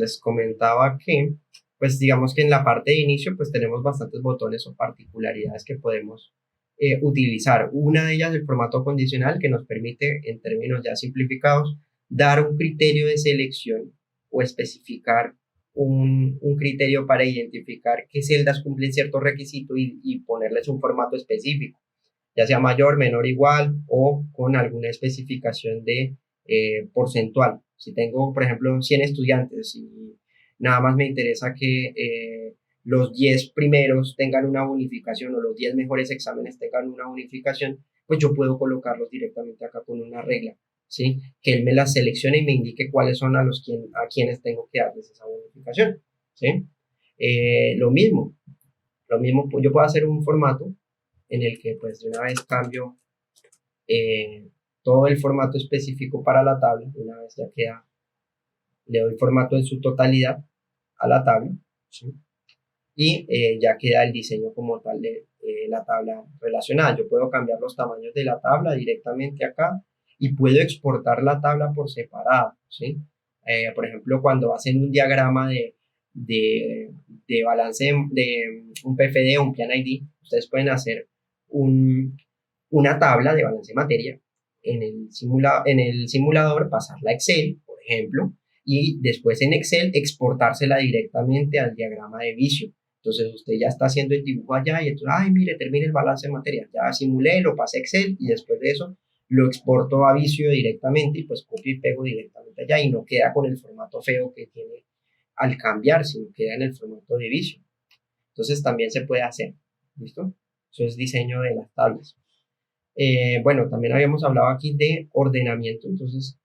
les comentaba que, pues digamos que en la parte de inicio, pues tenemos bastantes botones o particularidades que podemos utilizar. Una de ellas, el formato condicional, que nos permite, en términos ya simplificados, dar un criterio de selección o especificar un criterio para identificar qué celdas cumplen cierto requisito y ponerles un formato específico, ya sea mayor, menor, igual o con alguna especificación de porcentual. Si tengo, por ejemplo, 100 estudiantes y nada más me interesa que los 10 primeros tengan una bonificación o los 10 mejores exámenes tengan una bonificación, pues yo puedo colocarlos directamente acá con una regla, ¿sí? Que él me las seleccione y me indique cuáles son a quienes tengo que darles esa bonificación, ¿sí? Lo mismo, yo puedo hacer un formato en el que pues de una vez cambio eh, todo el formato específico para la tabla, una vez ya queda, le doy formato en su totalidad a la tabla, ¿sí? Y ya queda el diseño como tal de la tabla relacionada. Yo puedo cambiar los tamaños de la tabla directamente acá y puedo exportar la tabla por separado, ¿sí? Por ejemplo, cuando hacen un diagrama de balance de un PFD o un Plan ID, ustedes pueden hacer un, una tabla de balance de materia en el simulador, pasarla a Excel, por ejemplo, y después en Excel exportársela directamente al diagrama de Visio. Entonces usted ya está haciendo el dibujo allá y entonces, ay, mire, termine el balance de materia. Ya simulé, lo pasé a Excel y después de eso lo exporto a Visio directamente y pues copio y pego directamente allá y no queda con el formato feo que tiene al cambiar, sino queda en el formato de Visio. Entonces también se puede hacer, ¿listo? Eso es diseño de las tablas. Bueno, también habíamos hablado aquí de ordenamiento, entonces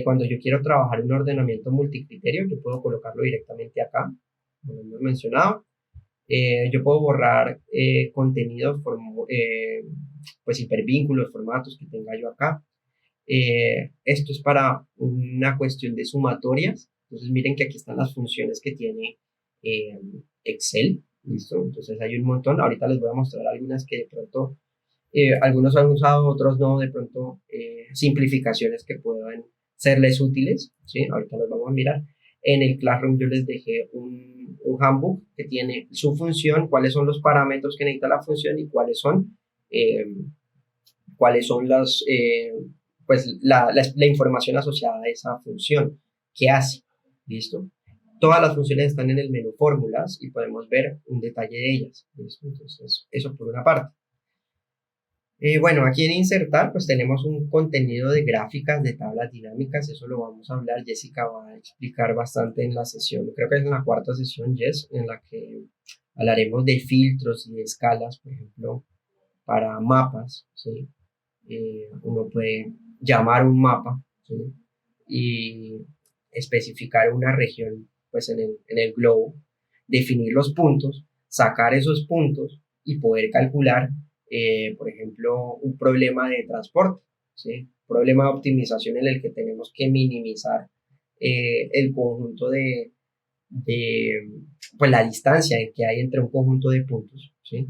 cuando yo quiero trabajar un ordenamiento multicriterio, yo puedo colocarlo directamente acá, como hemos mencionado. Yo puedo borrar contenidos, pues hipervínculos, formatos que tenga yo acá. Esto es para una cuestión de sumatorias. Entonces miren que aquí están las funciones que tiene eh, Excel. ¿Listo? Entonces hay un montón. Ahorita les voy a mostrar algunas que de pronto algunos han usado, otros no. De pronto simplificaciones que puedan serles útiles. ¿Sí? Ahorita los vamos a mirar. En el Classroom yo les dejé un handbook que tiene su función, cuáles son los parámetros que necesita la función y eh, cuáles son pues la información asociada a esa función que hace. ¿Listo? Todas las funciones están en el menú fórmulas y podemos ver un detalle de ellas. ¿Listo? Entonces, eso por una parte. Bueno, aquí en insertar, pues tenemos un contenido de gráficas, de tablas dinámicas, eso lo vamos a hablar, Jessica va a explicar bastante en la sesión, creo que es en la cuarta sesión, Jess, en la que hablaremos de filtros y de escalas, por ejemplo, para mapas, ¿sí? Uno puede llamar un mapa, ¿sí? Y especificar una región, pues en el globo, definir los puntos, sacar esos puntos y poder calcular, por ejemplo, un problema de transporte, ¿sí? Problema de optimización en el que tenemos que minimizar el conjunto de, pues la distancia que hay entre un conjunto de puntos, ¿sí?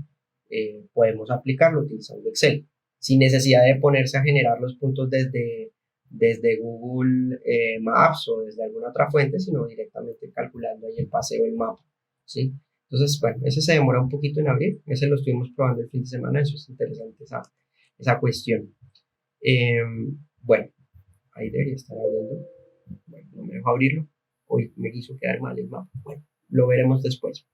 Podemos aplicarlo utilizando Excel, sin necesidad de ponerse a generar los puntos desde Google Maps o desde alguna otra fuente, sino directamente calculando ahí el paseo del mapa, ¿sí? Entonces, bueno, ese se demora un poquito en abrir, ese lo estuvimos probando el fin de semana, eso es interesante, esa cuestión. Eh, bueno, ahí debería estar abriendo, bueno, no me dejo abrirlo, hoy me quiso quedar mal el mapa, bueno, lo veremos después.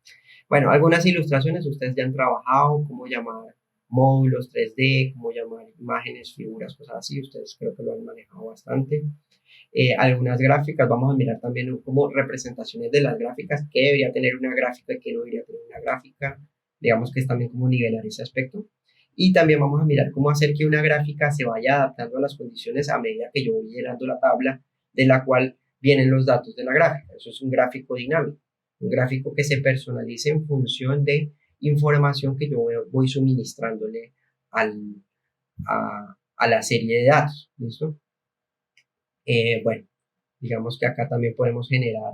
Bueno, algunas ilustraciones ustedes ya han trabajado, cómo llamar módulos 3D, cómo llamar imágenes, figuras, cosas así, ustedes creo que lo han manejado bastante. Algunas gráficas, vamos a mirar también como representaciones de las gráficas, qué debería tener una gráfica y qué no debería tener una gráfica, digamos que es también como nivelar ese aspecto. Y también vamos a mirar cómo hacer que una gráfica se vaya adaptando a las condiciones a medida que yo voy llenando la tabla de la cual vienen los datos de la gráfica. Eso es un gráfico dinámico, un gráfico que se personalice en función de información que yo voy suministrándole al, a la serie de datos. ¿Listo? Bueno, digamos que acá también podemos generar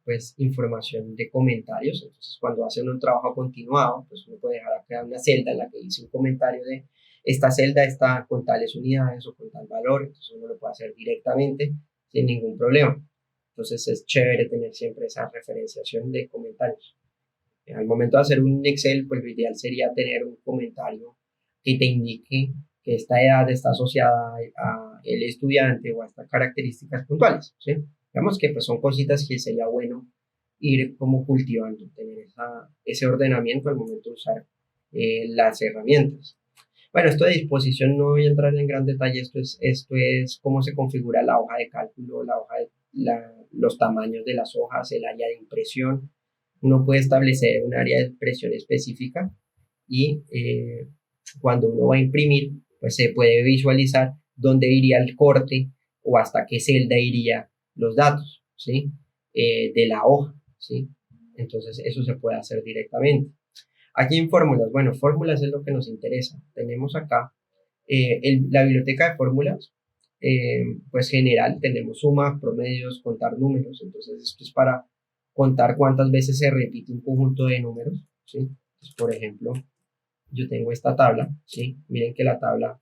pues información de comentarios. Entonces, cuando hacen un trabajo continuado, pues uno puede dejar acá una celda en la que dice un comentario de esta celda está con tales unidades o con tal valor, entonces uno lo puede hacer directamente sin ningún problema. Entonces es chévere tener siempre esa referenciación de comentarios. Al momento de hacer un Excel, pues lo ideal sería tener un comentario que te indique que esta edad está asociada a el estudiante o a estas características puntuales, ¿sí? Digamos que pues son cositas que sería bueno ir como cultivando, tener ese ordenamiento al momento de usar las herramientas. Bueno, esto de disposición no voy a entrar en gran detalle, esto es cómo se configura la hoja de cálculo, los tamaños de las hojas, el área de impresión. Uno puede establecer un área de impresión específica y cuando uno va a imprimir, pues se puede visualizar dónde iría el corte o hasta qué celda iría los datos, ¿sí? De la hoja, ¿sí? Entonces eso se puede hacer directamente. Aquí en fórmulas, bueno, fórmulas es lo que nos interesa. Tenemos acá la biblioteca de fórmulas, pues general, tenemos sumas, promedios, contar números. Entonces esto es para contar cuántas veces se repite un conjunto de números, ¿sí? Entonces, por ejemplo, yo tengo esta tabla, ¿sí? Miren que la tabla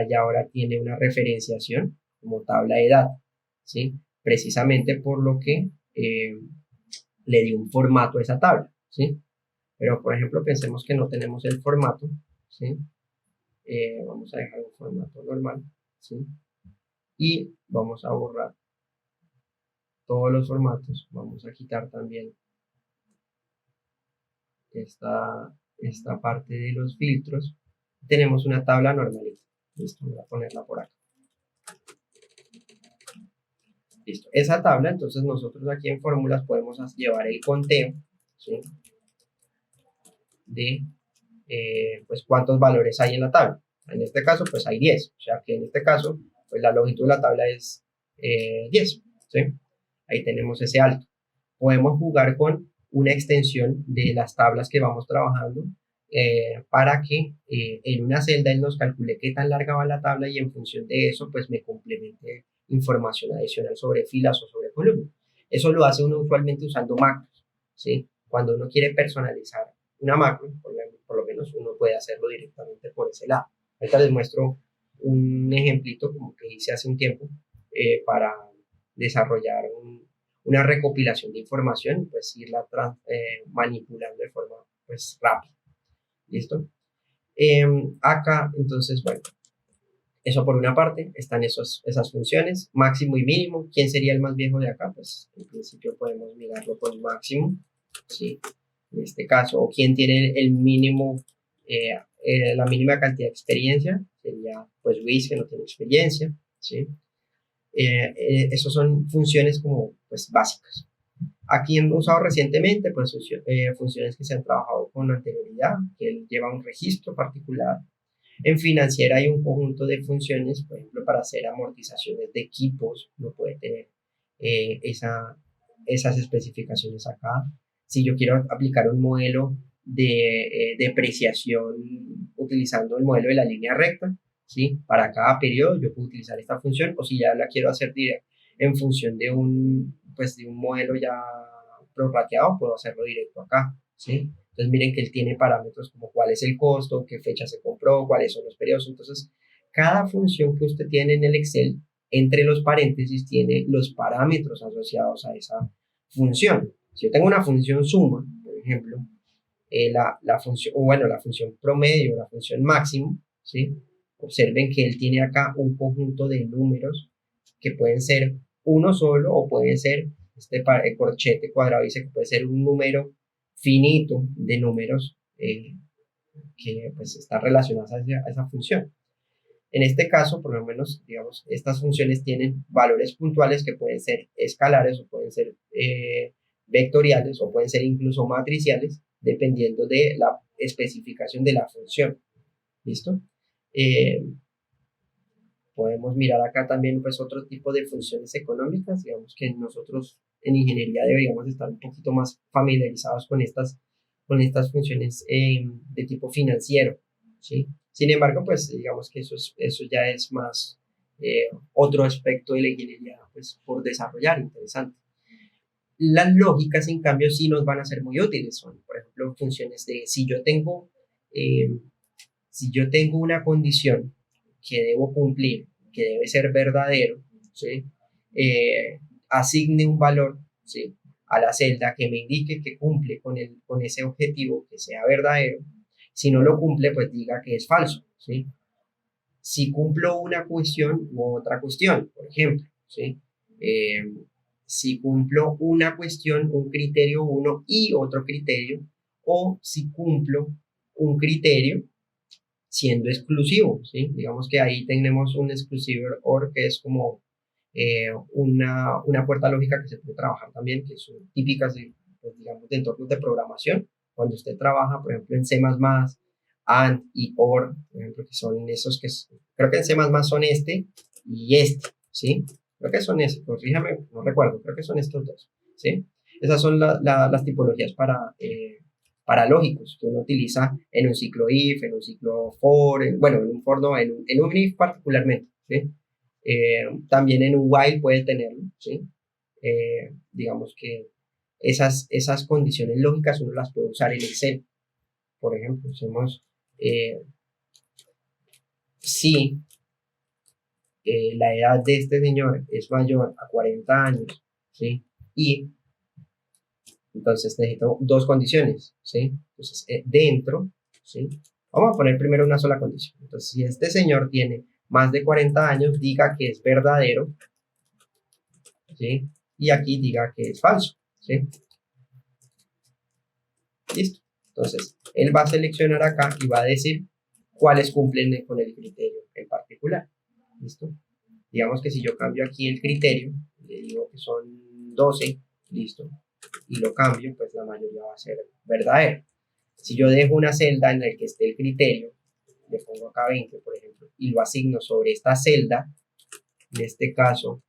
ya ahora tiene una referenciación como tabla de edad, ¿sí? Precisamente por lo que le di un formato a esa tabla, ¿sí? Pero, por ejemplo, pensemos que no tenemos el formato, ¿sí? Vamos a dejar un formato normal, ¿sí? Y vamos a borrar todos los formatos. Vamos a quitar también esta parte de los filtros. Tenemos una tabla normalita. Listo, voy a ponerla por acá. Listo. Esa tabla, entonces nosotros aquí en fórmulas podemos llevar el conteo, ¿sí? De pues cuántos valores hay en la tabla. En este caso, pues hay 10. O sea que en este caso, pues la longitud de la tabla es 10. ¿Sí? Ahí tenemos ese alto. Podemos jugar con una extensión de las tablas que vamos trabajando para que en una celda él nos calcule qué tan larga va la tabla y en función de eso, pues me complemente información adicional sobre filas o sobre columnas. Eso lo hace uno usualmente usando macros, ¿sí? Cuando uno quiere personalizar una macro, por lo menos uno puede hacerlo directamente por ese lado. Ahorita les muestro un ejemplito como que hice hace un tiempo para desarrollar una recopilación de información y pues irla manipulando de forma pues rápida. ¿Listo? Acá, entonces, bueno, eso por una parte, están esas funciones, máximo y mínimo. ¿Quién sería el más viejo de acá? Pues en principio podemos mirarlo con máximo, ¿sí? En este caso, o quién tiene el mínimo, la mínima cantidad de experiencia, sería pues Luis, que no tiene experiencia, ¿sí? Esas son funciones como pues básicas. Aquí hemos usado recientemente pues, funciones que se han trabajado con anterioridad, que lleva un registro particular. En financiera hay un conjunto de funciones, por ejemplo, para hacer amortizaciones de equipos, uno puede tener esas especificaciones acá. Si yo quiero aplicar un modelo de depreciación utilizando el modelo de la línea recta, ¿sí? Para cada periodo yo puedo utilizar esta función, o si ya la quiero hacer en función pues, de un modelo ya prorrateado, puedo hacerlo directo acá, ¿sí? Entonces miren que él tiene parámetros como cuál es el costo, qué fecha se compró, cuáles son los periodos. Entonces, cada función que usted tiene en el Excel, entre los paréntesis, tiene los parámetros asociados a esa función. Si yo tengo una función suma, por ejemplo, la función, o bueno, la función promedio, la función máximo, ¿sí? Observen que él tiene acá un conjunto de números que pueden ser uno solo o pueden ser corchete cuadrado, dice que puede ser un número finito de números que pues están relacionados a esa función. En este caso, por lo menos, digamos, estas funciones tienen valores puntuales que pueden ser escalares o pueden ser vectoriales o pueden ser incluso matriciales, dependiendo de la especificación de la función. ¿Listo? Podemos mirar acá también pues otro tipo de funciones económicas, digamos que nosotros en ingeniería deberíamos estar un poquito más familiarizados con estas funciones de tipo financiero, ¿sí? Sin embargo, pues digamos que eso ya es más otro aspecto de la ingeniería pues, por desarrollar, interesante. Las lógicas, en cambio, sí nos van a ser muy útiles, son, por ejemplo, funciones de eh, si yo tengo una condición que debo cumplir, que debe ser verdadero, ¿sí? asigne un valor, ¿sí?, a la celda que me indique que cumple con ese objetivo, que sea verdadero. Si no lo cumple, pues diga que es falso, ¿sí? Si cumplo una cuestión u otra cuestión, por ejemplo, ¿sí? Eh, si cumplo una cuestión, un criterio uno y otro criterio, o si cumplo un criterio siendo exclusivo, ¿sí? Digamos que ahí tenemos un exclusive OR que es como una puerta lógica que se puede trabajar también, que son típicas de, pues, digamos, de entornos de programación. Cuando usted trabaja, por ejemplo, en C++, AND y OR, por ejemplo, que son esos creo que en C++ son este y este, ¿sí? Creo que son estos, corríjame, no recuerdo, creo que son estos dos, ¿sí? Esas son las tipologías para lógicos que uno utiliza en un ciclo if, en un ciclo for, bueno, en un for no, en un if particularmente, ¿sí? También en un while puede tenerlo, ¿sí? Digamos que esas condiciones lógicas uno las puede usar en Excel. Por ejemplo, hacemos si la edad de este señor es mayor a 40 años, ¿sí? Y entonces necesito dos condiciones, ¿sí? Entonces, dentro, ¿sí? Vamos a poner primero una sola condición. Entonces, si este señor tiene más de 40 años, diga que es verdadero, ¿sí? Y aquí diga que es falso, ¿sí? Listo. Entonces, él va a seleccionar acá y va a decir cuáles cumplen con el criterio en particular. ¿Listo? Digamos que si yo cambio aquí el criterio, le digo que son 12, listo, y lo cambio, pues la mayoría va a ser verdadero. Si yo dejo una celda en la que esté el criterio, le pongo acá 20, por ejemplo, y lo asigno sobre esta celda, en este caso,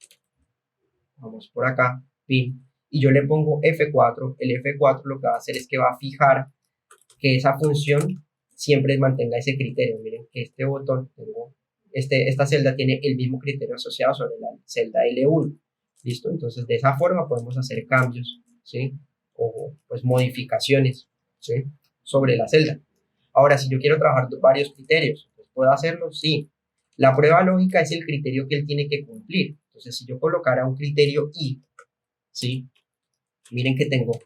vamos por acá, pin, y yo le pongo F4, el F4 lo que va a hacer es que va a fijar que esa función siempre mantenga ese criterio. Miren que este botón, esta celda tiene el mismo criterio asociado sobre la celda L1. ¿Listo? Entonces, de esa forma podemos hacer cambios, ¿sí? O pues modificaciones, ¿sí?, sobre la celda. Ahora, si yo quiero trabajar varios criterios, pues, ¿puedo hacerlo? Sí. La prueba lógica es el criterio que él tiene que cumplir. Entonces, si yo colocara un criterio I, ¿sí?, miren que tengo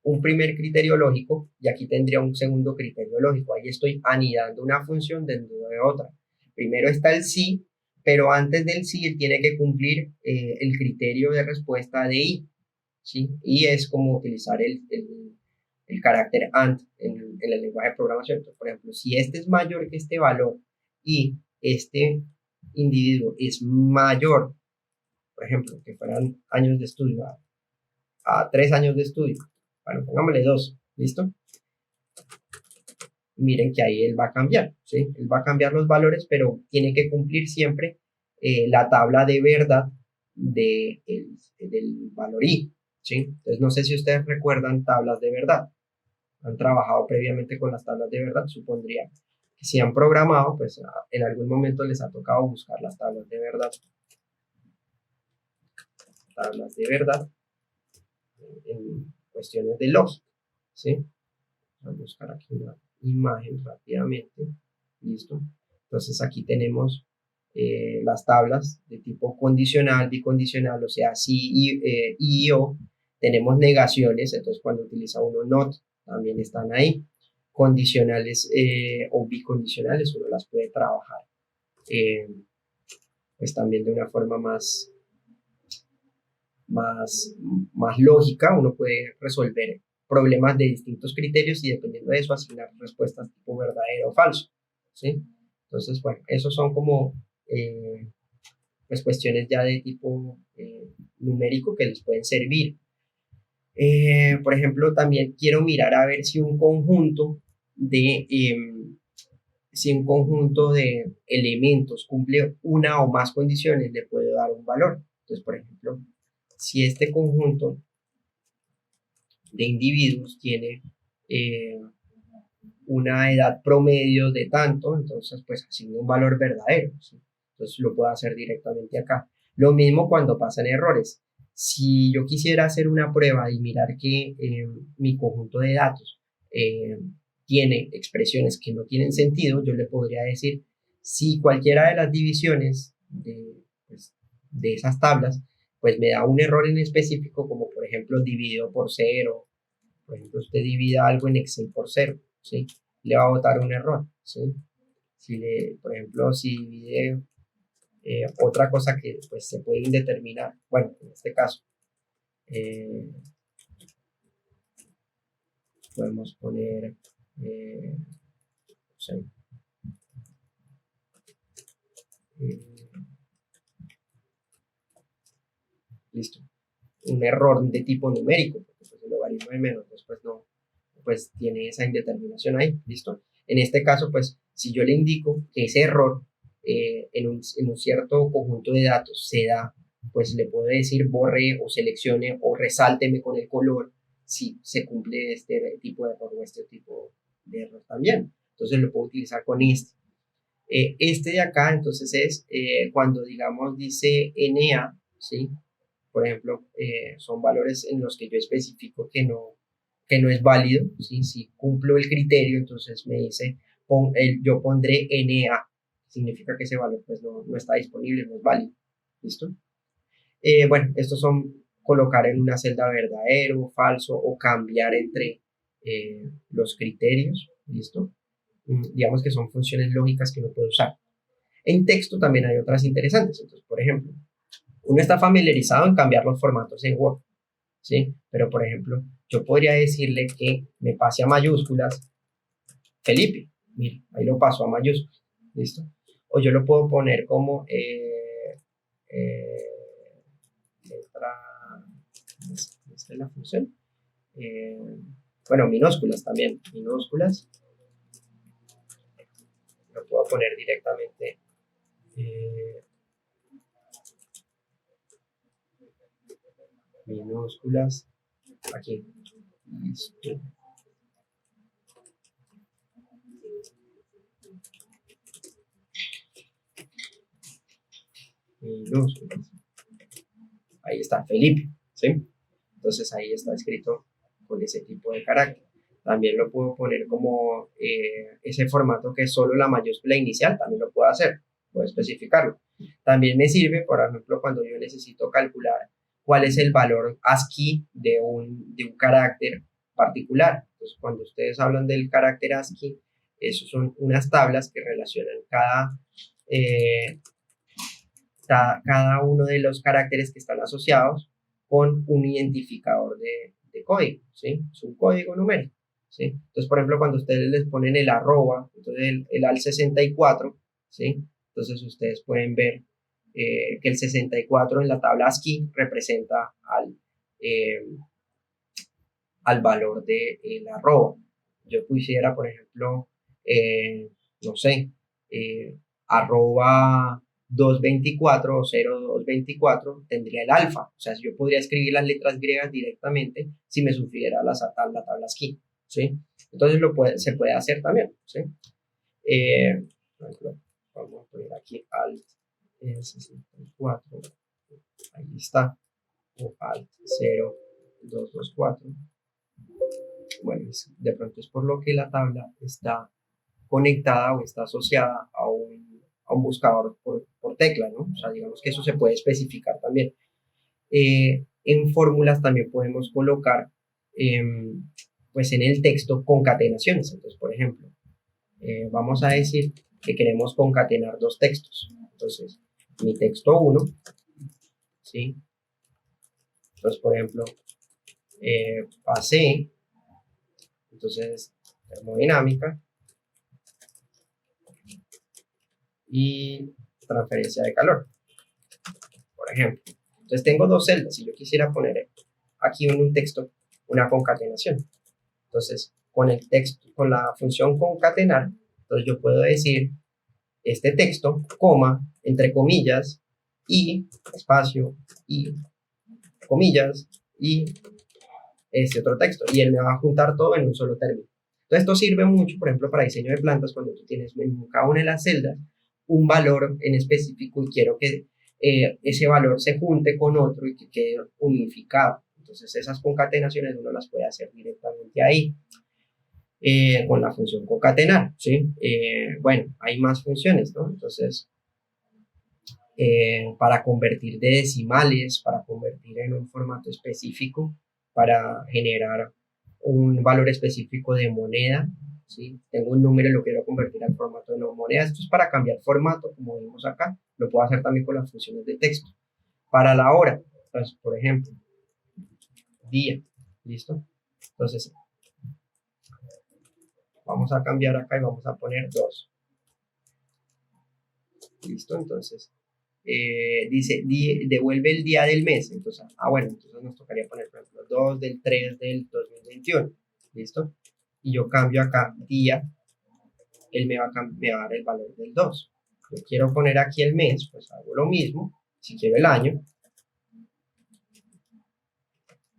un primer criterio lógico y aquí tendría un segundo criterio lógico. Ahí estoy anidando una función dentro de otra. Primero está el sí, pero antes del sí él tiene que cumplir el criterio de respuesta de i, ¿sí? Y es como utilizar el carácter AND en el lenguaje de programación. Entonces, por ejemplo, si este es mayor que este valor y este individuo es mayor, por ejemplo, que fueran años de estudio a 3 años de estudio, bueno, pongámosle 2, ¿listo? Miren que ahí él va a cambiar, ¿sí? Él va a cambiar los valores, pero tiene que cumplir siempre la tabla de verdad del valor i, ¿sí? Entonces, no sé si ustedes recuerdan tablas de verdad. Han trabajado previamente con las tablas de verdad, supondría que si han programado, pues en algún momento les ha tocado buscar las tablas de verdad. Tablas de verdad en cuestiones de lógica, ¿sí? Vamos a buscar aquí una imagen rápidamente. Listo. Entonces aquí tenemos las tablas de tipo condicional, bicondicional, o sea, sí y o. Tenemos negaciones, entonces cuando utiliza uno not, también están ahí. Condicionales o bicondicionales, uno las puede trabajar eh, pues también de una forma más, más lógica. Uno puede resolver problemas de distintos criterios y dependiendo de eso asignar respuestas tipo verdadero o falso, ¿sí? Entonces, bueno, esos son como pues cuestiones ya de tipo numérico que les pueden servir. Por ejemplo, también quiero mirar a ver si un conjunto de elementos cumple una o más condiciones, le puedo dar un valor. Entonces, por ejemplo, si este conjunto de individuos tiene una edad promedio de tanto, entonces pues asigno un valor verdadero, ¿sí? Entonces lo puedo hacer directamente acá. Lo mismo cuando pasan errores. Si yo quisiera hacer una prueba y mirar que mi conjunto de datos eh, tiene expresiones que no tienen sentido, yo le podría decir si cualquiera de las divisiones pues, de esas tablas pues me da un error en específico, como por ejemplo dividido por cero. Por ejemplo, usted divida algo en Excel por cero, ¿sí? Le va a botar un error, ¿sí? Por ejemplo, si divide otra cosa que pues se puede indeterminar, bueno, en este caso, eh, podemos poner, no sé, eh, listo, un error de tipo numérico, porque pues el logaritmo de menos después no, pues tiene esa indeterminación ahí, listo. En este caso, pues si yo le indico que ese error en un cierto conjunto de datos se da, pues le puedo decir borre o seleccione o resálteme con el color si se cumple este tipo de error o este tipo de error también. Entonces lo puedo utilizar con este. Este de acá, entonces es cuando digamos dice NA, ¿sí? Por ejemplo, son valores en los que yo especifico que no es válido, ¿sí? Si cumplo el criterio, entonces me dice, yo pondré NA, significa que ese valor pues no está disponible, no es válido, ¿listo? Bueno, estos son colocar en una celda verdadero, falso o cambiar entre los criterios, ¿listo? Digamos que son funciones lógicas que uno puede usar. En texto también hay otras interesantes, entonces, por ejemplo, uno está familiarizado en cambiar los formatos en Word, ¿sí? Pero, por ejemplo, yo podría decirle que me pase a mayúsculas Felipe. Mira, ahí lo paso a mayúsculas. ¿Listo? O yo lo puedo poner como letra. Esta es la función. Eh, bueno, minúsculas también. Minúsculas. Lo puedo poner directamente. Minúsculas. Aquí. Listo. Minúsculas. Ahí está, Felipe, ¿sí? Entonces ahí está escrito con ese tipo de carácter. También lo puedo poner como ese formato que es solo la mayúscula inicial, también lo puedo hacer, puedo especificarlo. También me sirve, por ejemplo, cuando yo necesito calcular cuál es el valor ASCII de un carácter particular. Entonces, cuando ustedes hablan del carácter ASCII, esos son unas tablas que relacionan eh, cada uno de los caracteres que están asociados con un identificador de código, ¿sí? Es un código numérico, ¿sí? Entonces, por ejemplo, cuando ustedes les ponen el arroba, entonces el al 64, ¿sí? Entonces ustedes pueden ver que el 64 en la tabla ASCII representa eh, al valor del arroba. Yo pusiera, por ejemplo, no sé, arroba 224 o 0224 tendría el alfa. O sea, yo podría escribir las letras griegas directamente si me sufriera la tabla ASCII, ¿sí? Entonces se puede hacer también, ¿sí? Por ejemplo, vamos a poner aquí alt 64, ahí está, o alt 0224. Bueno, de pronto es por lo que la tabla está conectada o está asociada a un buscador por tecla, ¿no? O sea, digamos que eso se puede especificar también. En fórmulas también podemos colocar, pues en el texto, concatenaciones. Entonces, por ejemplo, vamos a decir que queremos concatenar dos textos. Entonces, mi texto 1, ¿sí? Entonces, por ejemplo, pasé, entonces, termodinámica, y transferencia de calor, por ejemplo. Entonces tengo dos celdas. Si yo quisiera poner aquí en un texto una concatenación, entonces con el texto, con la función concatenar, entonces yo puedo decir este texto, coma, entre comillas, y espacio, y comillas, y este otro texto, y él me va a juntar todo en un solo término. Entonces esto sirve mucho, por ejemplo, para diseño de plantas, cuando tú tienes en cada una de las celdas un valor en específico y quiero que ese valor se junte con otro y que quede unificado. Entonces esas concatenaciones uno las puede hacer directamente ahí con la función concatenar, ¿sí? Bueno, hay más funciones, ¿no? Entonces, para convertir de decimales, para convertir en un formato específico, para generar un valor específico de moneda, ¿sí? Tengo un número y lo quiero convertir al formato de no moneda. Esto es para cambiar formato, como vemos acá. Lo puedo hacer también con las funciones de texto. Para la hora, entonces, por ejemplo, día, ¿listo? Entonces, vamos a cambiar acá y vamos a poner 2. ¿Listo? Entonces, dice, devuelve el día del mes. Entonces, bueno, entonces nos tocaría poner, por ejemplo, 2 del 3 del 2021. ¿Listo? Y yo cambio acá día, él me va a dar el valor del 2. Yo quiero poner aquí el mes, pues hago lo mismo. Si quiero el año,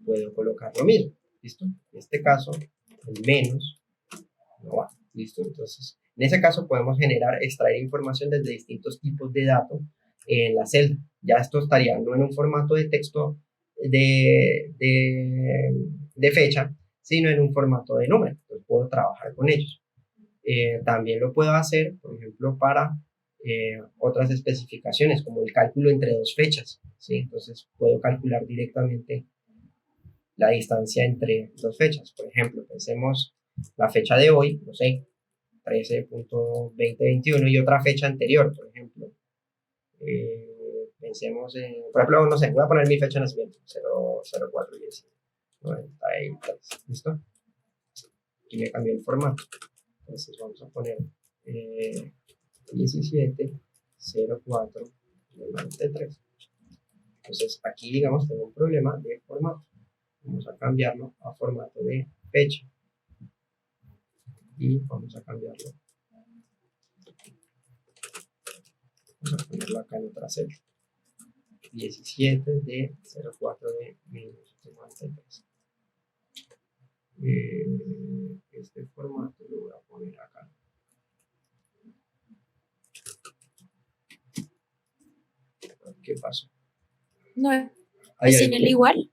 puedo colocar lo mismo. ¿Listo? En este caso, el menos no va. ¿Listo? Entonces, en ese caso podemos extraer información desde distintos tipos de datos en la celda. Ya esto estaría no en un formato de texto de fecha, sino en un formato de número. Entonces puedo trabajar con ellos. También lo puedo hacer, por ejemplo, para otras especificaciones, como el cálculo entre dos fechas, ¿sí? Entonces puedo calcular directamente la distancia entre dos fechas. Por ejemplo, pensemos la fecha de hoy, no sé, 13.2021 y otra fecha anterior, por ejemplo. Pensemos en, por ejemplo, no sé, voy a poner mi fecha de nacimiento, 04/10/93, ¿listo? Y me cambió el formato. Entonces vamos a poner 17.04/93. Entonces aquí, digamos, tengo un problema de formato. Vamos a cambiarlo a formato de fecha. Y vamos a cambiarlo. Vamos a ponerlo acá en otra celda. 17/04/1993. Este formato lo voy a poner acá. ¿Qué pasó? No, es en el igual.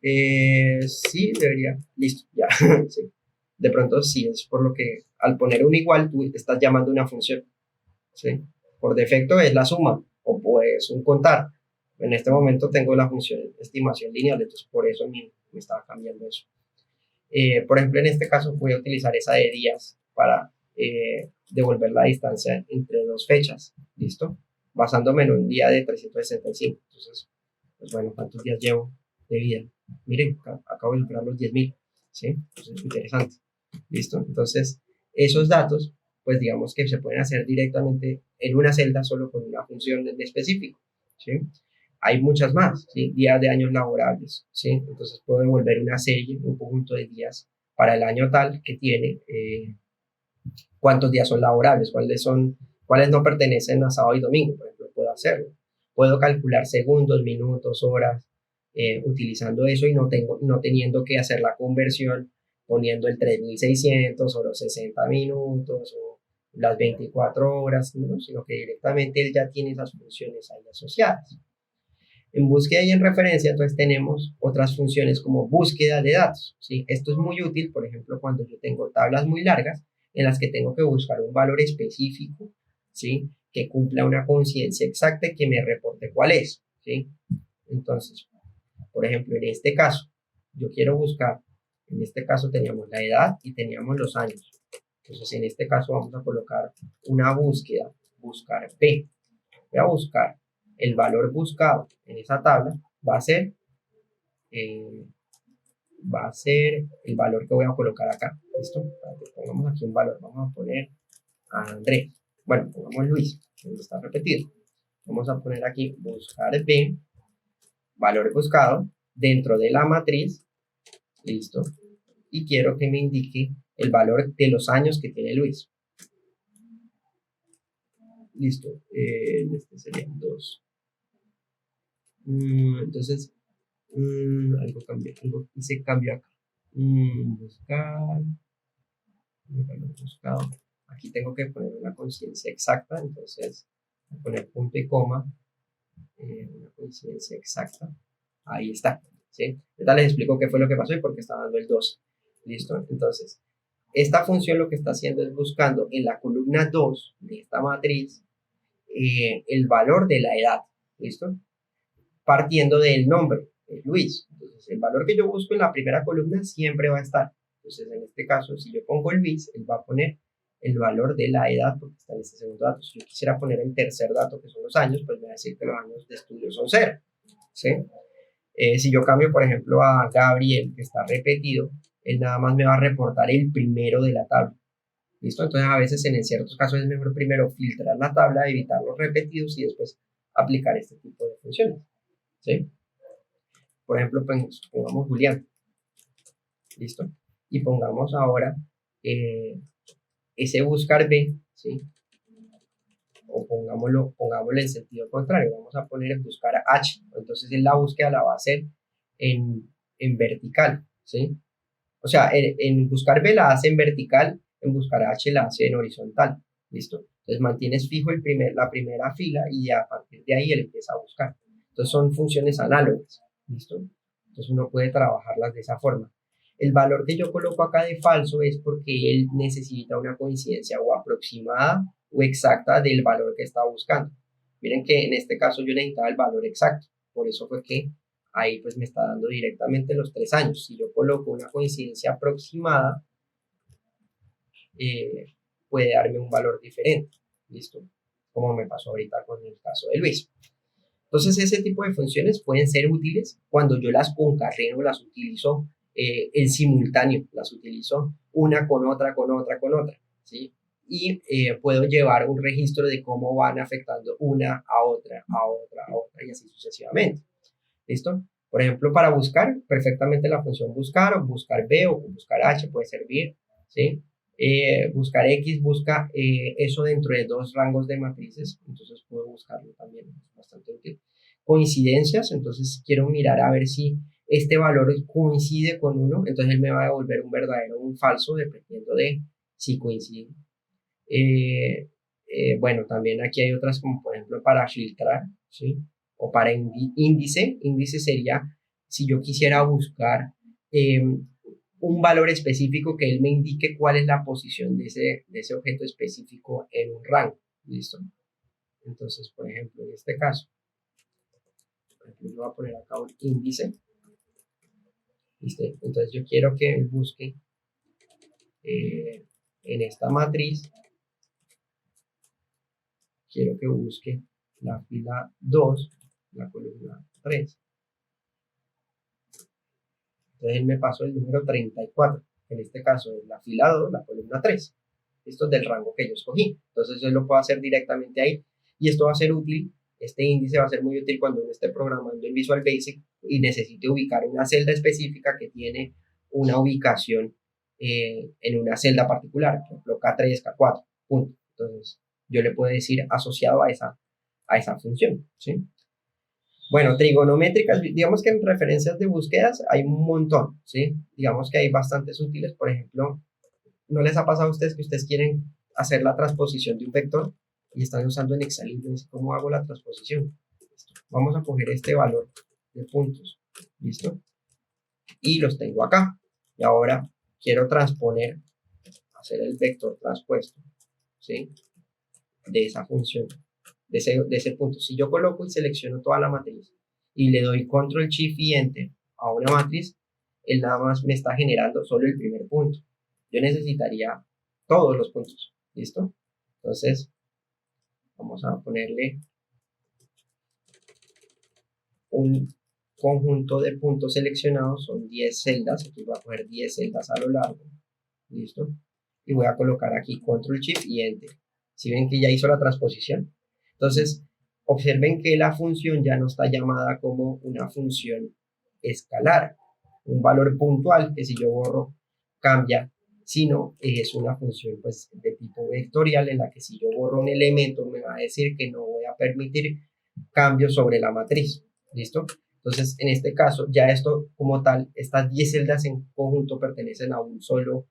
Sí, debería. Listo, ya. Sí. De pronto sí, es por lo que al poner un igual tú estás llamando una función. ¿Sí? Por defecto es la suma o pues un contar. En este momento tengo la función estimación lineal, entonces por eso me estaba cambiando eso. Por ejemplo, en este caso voy a utilizar esa de días para devolver la distancia entre dos fechas. ¿Listo? Basándome en un día de 365. Entonces, pues bueno, ¿cuántos días llevo de vida? Miren, acabo de superar los 10.000. ¿Sí? Entonces, es interesante. ¿Listo? Entonces, esos datos, pues digamos que se pueden hacer directamente en una celda solo con una función en específico. ¿Sí? Hay muchas más, ¿sí? Días de años laborables, ¿sí? Entonces puedo devolver una serie, un conjunto de días para el año tal que tiene, cuántos días son laborables, cuáles no pertenecen a sábado y domingo, por ejemplo, puedo hacerlo. Puedo calcular segundos, minutos, horas, utilizando eso y no teniendo que hacer la conversión poniendo el 3600 o los 60 minutos o las 24 horas, ¿no? Sino que directamente él ya tiene esas funciones ahí asociadas. En búsqueda y en referencia, entonces tenemos otras funciones como búsqueda de datos, ¿sí? Esto es muy útil, por ejemplo, cuando yo tengo tablas muy largas en las que tengo que buscar un valor específico, ¿sí? Que cumpla una conciencia exacta y que me reporte cuál es, ¿sí? Entonces, por ejemplo, en este caso, yo quiero buscar, en este caso teníamos la edad y teníamos los años. Entonces, en este caso vamos a colocar una búsqueda, buscar P. Voy a buscar el valor buscado en esa tabla, va a ser el valor que voy a colocar acá. ¿Listo? Pongamos aquí un valor, vamos a poner a Andrés. Bueno, pongamos Luis, que está repetido. Vamos a poner aquí buscar B, valor buscado, dentro de la matriz. Listo. Y quiero que me indique el valor de los años que tiene Luis. Listo. Este serían 2. Entonces, algo cambió, algo hice cambio acá. Buscar, buscado. Aquí tengo que poner una conciencia exacta, entonces voy a poner punto y coma, una conciencia exacta. Ahí está. ¿Sí? Ahorita les explico qué fue lo que pasó y por qué está dando el 2. ¿Listo? Entonces, esta función lo que está haciendo es buscando en la columna 2 de esta matriz el valor de la edad, ¿listo? Partiendo del nombre, Luis. Entonces, el valor que yo busco en la primera columna siempre va a estar. Entonces, en este caso, si yo pongo Luis, él va a poner el valor de la edad porque está en este segundo dato. Si yo quisiera poner el tercer dato, que son los años, pues me va a decir que los años de estudio son 0, ¿sí? Si yo cambio, por ejemplo, a Gabriel, que está repetido, él nada más me va a reportar el primero de la tabla. ¿Listo? Entonces, a veces, en ciertos casos, es mejor primero filtrar la tabla, evitar los repetidos y después aplicar este tipo de funciones, ¿sí? Por ejemplo, pues, pongamos Julián. ¿Listo? Y pongamos ahora ese buscar B, ¿sí? O pongámoslo en sentido contrario. Vamos a poner en buscar H. Entonces, en la búsqueda la va a hacer en vertical, ¿sí? O sea, en buscar B la hace en vertical, en buscar H la hace en horizontal. ¿Listo? Entonces mantienes fijo la primera fila y a partir de ahí él empieza a buscar. Entonces son funciones análogas. ¿Listo? Entonces uno puede trabajarlas de esa forma. El valor que yo coloco acá de falso es porque él necesita una coincidencia o aproximada o exacta del valor que está buscando. Miren que en este caso yo necesitaba el valor exacto. Por eso fue que ahí pues me está dando directamente los 3 años. Si yo coloco una coincidencia aproximada, puede darme un valor diferente. ¿Listo? Como me pasó ahorita con el caso de Luis. Entonces ese tipo de funciones pueden ser útiles cuando yo las concateno, las utilizo en simultáneo, las utilizo una con otra, con otra, con otra, ¿sí? Y puedo llevar un registro de cómo van afectando una a otra, a otra, a otra y así sucesivamente. ¿Listo? Por ejemplo, para buscar, perfectamente la función buscar o buscar B o buscar H puede servir, ¿sí? Buscar X busca eso dentro de 2 rangos de matrices, entonces puedo buscarlo también, es bastante útil. Coincidencias, entonces quiero mirar a ver si este valor coincide con uno, entonces él me va a devolver un verdadero o un falso dependiendo de si coincide. Bueno, también aquí hay otras como por ejemplo para filtrar, ¿sí? O para índice. Índice sería si yo quisiera buscar un valor específico que él me indique cuál es la posición de ese objeto específico en un rango. ¿Listo? Entonces, por ejemplo, en este caso, yo voy a poner acá un índice. ¿Listo? Entonces yo quiero que él busque en esta matriz, quiero que busque la fila 2, la columna 3. Entonces él me pasó el número 34, en este caso es la fila 2, la columna 3. Esto es del rango que yo escogí. Entonces yo lo puedo hacer directamente ahí. Y esto va a ser útil, este índice va a ser muy útil cuando uno esté programando en Visual Basic y necesite ubicar una celda específica que tiene una ubicación en una celda particular, por ejemplo K3, K4, punto. Entonces yo le puedo decir asociado a esa función, ¿sí? Bueno, trigonométricas, digamos que en referencias de búsquedas hay un montón, ¿sí? Digamos que hay bastantes útiles, por ejemplo, ¿no les ha pasado a ustedes que ustedes quieren hacer la transposición de un vector y están usando en Excel y dicen, ¿cómo hago la transposición? ¿Listo? Vamos a coger este valor de puntos, ¿listo? Y los tengo acá. Y ahora quiero transponer, hacer el vector transpuesto, ¿sí? De esa función, de ese punto. Si yo coloco y selecciono toda la matriz y le doy control shift y enter a una matriz, él nada más me está generando solo el primer punto. Yo necesitaría todos los puntos, ¿listo? Entonces, vamos a ponerle un conjunto de puntos seleccionados, son 10 celdas, aquí voy a poner 10 celdas a lo largo, ¿listo? Y voy a colocar aquí control shift y enter. ¿Sí ven que ya hizo la transposición? Entonces, observen que la función ya no está llamada como una función escalar, un valor puntual que si yo borro cambia, sino es una función pues de tipo vectorial en la que si yo borro un elemento me va a decir que no voy a permitir cambios sobre la matriz. ¿Listo? Entonces, en este caso, ya esto como tal, estas 10 celdas en conjunto pertenecen a un solo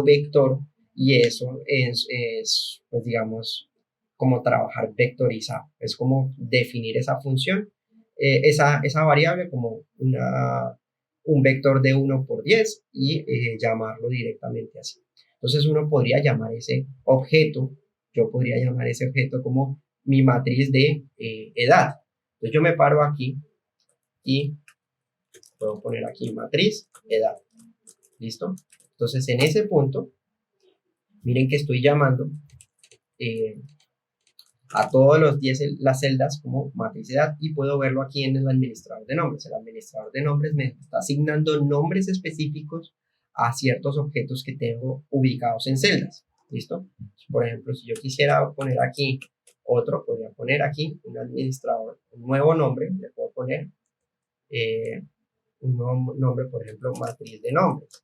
vector y eso es pues digamos, como trabajar vectorizado. Es como definir esa función, esa variable como un vector de 1 por 10 y llamarlo directamente así. Entonces uno podría llamar ese objeto, yo podría llamar ese objeto como mi matriz de edad. Entonces yo me paro aquí y puedo poner aquí matriz edad. ¿Listo? Entonces en ese punto, miren que estoy llamando a todos los 10 las celdas como matriz de edad y puedo verlo aquí en el administrador de nombres. El administrador de nombres me está asignando nombres específicos a ciertos objetos que tengo ubicados en celdas. ¿Listo? Por ejemplo, si yo quisiera poner aquí otro, podría poner aquí un administrador, un nuevo nombre, le puedo poner un nuevo nombre, por ejemplo, matriz de nombres.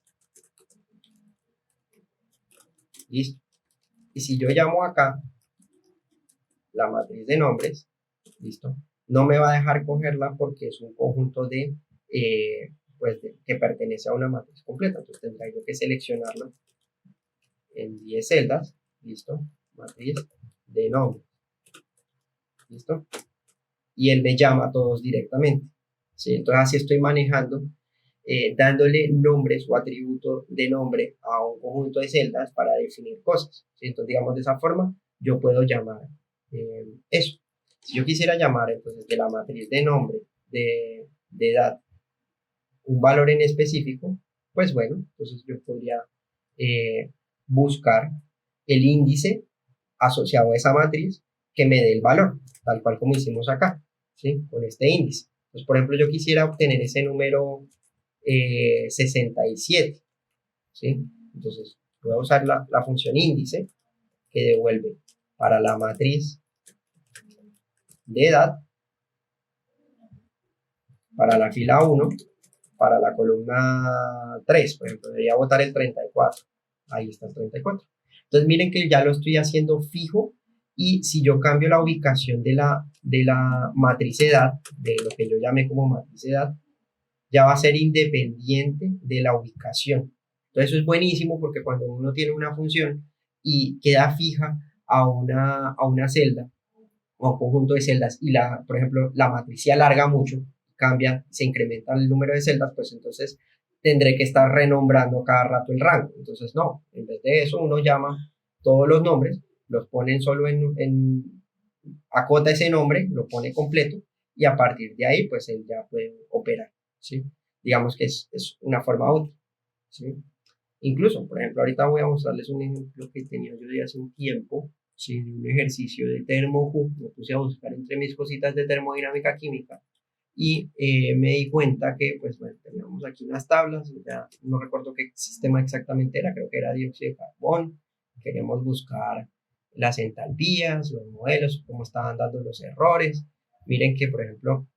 ¿Listo? Y si yo llamo acá la matriz de nombres, ¿listo? No me va a dejar cogerla porque es un conjunto que pertenece a una matriz completa. Entonces tendría yo que seleccionarlo en 10 celdas, ¿listo? Matriz de nombres, ¿listo? Y él me llama a todos directamente, ¿sí? Entonces así estoy manejando, dándole nombres o atributos de nombre a un conjunto de celdas para definir cosas, ¿sí? Entonces digamos de esa forma yo puedo llamar eso. Si yo quisiera llamar entonces de la matriz de nombre de edad un valor en específico, pues bueno, entonces yo podría buscar el índice asociado a esa matriz que me dé el valor, tal cual como hicimos acá, ¿sí? Con este índice. Entonces, por ejemplo, yo quisiera obtener ese número 67, ¿sí? Entonces, voy a usar la función índice que devuelve para la matriz de edad, para la fila 1, para la columna 3, por ejemplo, debería botar el 34. Ahí está el 34. Entonces miren que ya lo estoy haciendo fijo y si yo cambio la ubicación de la matriz edad, de lo que yo llamé como matriz edad, ya va a ser independiente de la ubicación. Entonces eso es buenísimo porque cuando uno tiene una función y queda fija a una celda o a un conjunto de celdas y por ejemplo, la matriz se alarga mucho, cambia, se incrementa el número de celdas, pues entonces tendré que estar renombrando cada rato el rango. Entonces, no, en vez de eso, uno llama todos los nombres, los pone solo acota ese nombre, lo pone completo y a partir de ahí, pues él ya puede operar, ¿sí? Digamos que es una forma útil, ¿sí? Incluso, por ejemplo, ahorita voy a mostrarles un ejemplo que tenía yo de hace un tiempo, ¿sí? De un ejercicio de termo, me puse a buscar entre mis cositas de termodinámica química y me di cuenta que, pues bueno, teníamos aquí unas tablas, ya no recuerdo qué sistema exactamente era, creo que era dióxido de carbón, queremos buscar las entalpías, los modelos, cómo estaban dando los errores. Miren que, por ejemplo,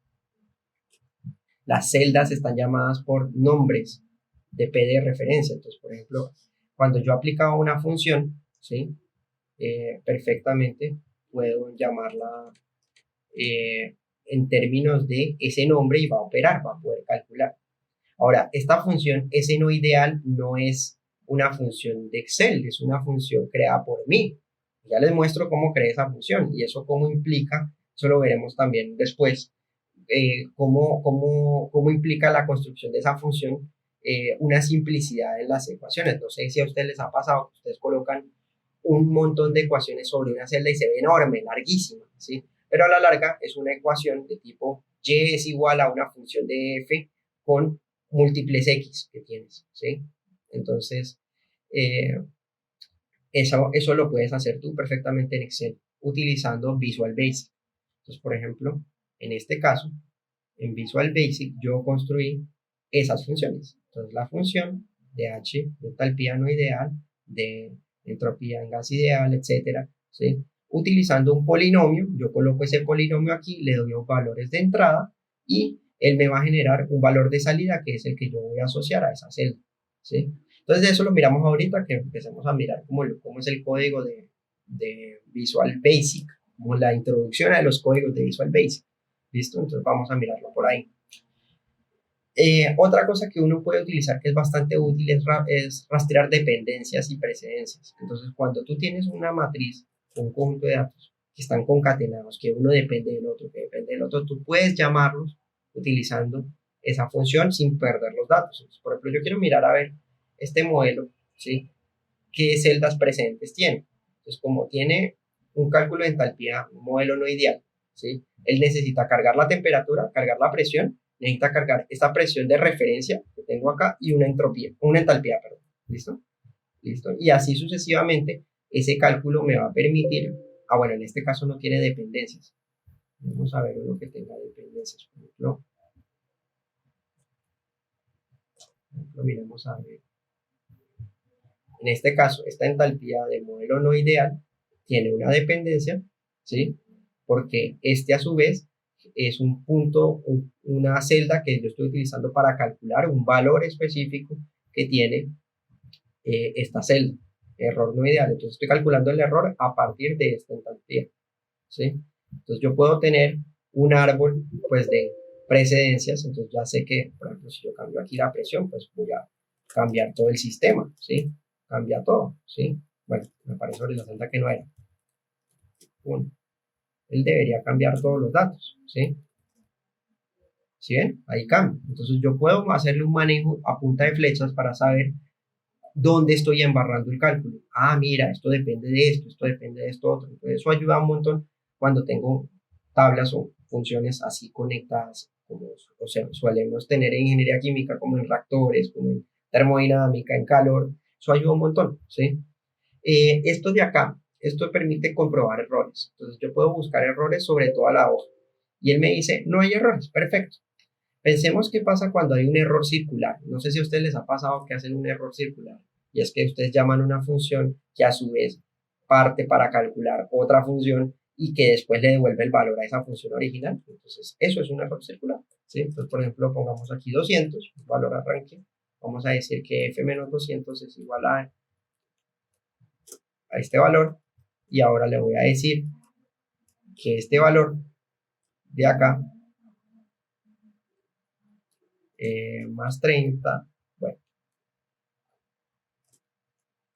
las celdas están llamadas por nombres de P de referencia. Entonces, por ejemplo, cuando yo aplicaba una función, ¿sí? Perfectamente puedo llamarla en términos de ese nombre y va a operar, va a poder calcular. Ahora, esta función no ideal no es una función de Excel, es una función creada por mí. Ya les muestro cómo creé esa función y eso cómo implica, eso lo veremos también después, cómo implica la construcción de esa función una simplicidad en las ecuaciones. No sé si a ustedes les ha pasado que ustedes colocan un montón de ecuaciones sobre una celda y se ve enorme, larguísima, ¿sí? Pero a la larga es una ecuación de tipo y es igual a una función de f con múltiples x que tienes, ¿sí? Entonces, eso lo puedes hacer tú perfectamente en Excel utilizando Visual Basic. Entonces, por ejemplo, en este caso, en Visual Basic yo construí esas funciones. Entonces, la función de H, de entalpía no ideal, de entropía en gas ideal, etcétera, ¿sí? Utilizando un polinomio, yo coloco ese polinomio aquí, le doy los valores de entrada y él me va a generar un valor de salida que es el que yo voy a asociar a esa celda, ¿sí? Entonces, eso lo miramos ahorita, que empecemos a mirar cómo es el código de Visual Basic, como la introducción a los códigos de Visual Basic. ¿Listo? Entonces vamos a mirarlo por ahí. Otra cosa que uno puede utilizar que es bastante útil es rastrear dependencias y precedencias. Entonces, cuando tú tienes una matriz, un conjunto de datos que están concatenados, que uno depende del otro, que depende del otro, tú puedes llamarlos utilizando esa función sin perder los datos. Entonces, por ejemplo, yo quiero mirar a ver este modelo, ¿sí? ¿Qué celdas presentes tiene? Entonces, como tiene un cálculo de entalpía, un modelo no ideal, ¿sí? Él necesita cargar la temperatura, cargar la presión, necesita cargar esta presión de referencia que tengo acá y una entropía, una entalpía, perdón. ¿Listo? ¿Listo? Y así sucesivamente, ese cálculo me va a permitir, bueno, en este caso no tiene dependencias. Vamos a ver uno que tenga dependencias, por ejemplo, miremos a ver. En este caso, esta entalpía del modelo no ideal tiene una dependencia, ¿sí? Porque este a su vez es un punto, una celda que yo estoy utilizando para calcular un valor específico que tiene esta celda, error no ideal. Entonces estoy calculando el error a partir de esta entalpía, ¿sí? Entonces yo puedo tener un árbol pues de precedencias, entonces ya sé que, por ejemplo, si yo cambio aquí la presión, pues voy a cambiar todo el sistema, ¿sí? Cambia todo, ¿sí? Bueno, me aparece sobre la celda que no era. Uno. Él debería cambiar todos los datos, ¿sí? ¿Sí ven? Ahí cambia. Entonces yo puedo hacerle un manejo a punta de flechas para saber dónde estoy embarrando el cálculo. Ah, mira, esto depende de esto depende de esto otro. Entonces eso ayuda un montón cuando tengo tablas o funciones así conectadas, como o sea, solemos tener en ingeniería química, como en reactores, como en termodinámica, en calor. Eso ayuda un montón, ¿sí? Esto de acá, esto permite comprobar errores. Entonces yo puedo buscar errores sobre toda la hoja. Y él me dice, no hay errores, perfecto. Pensemos qué pasa cuando hay un error circular. No sé si a ustedes les ha pasado que hacen un error circular. Y es que ustedes llaman una función que a su vez parte para calcular otra función y que después le devuelve el valor a esa función original. Entonces, eso es un error circular, ¿sí? Entonces, por ejemplo, pongamos aquí 200, valor arranque. Vamos a decir que f menos 200 es igual a este valor. Y ahora le voy a decir que este valor de acá más 30, bueno,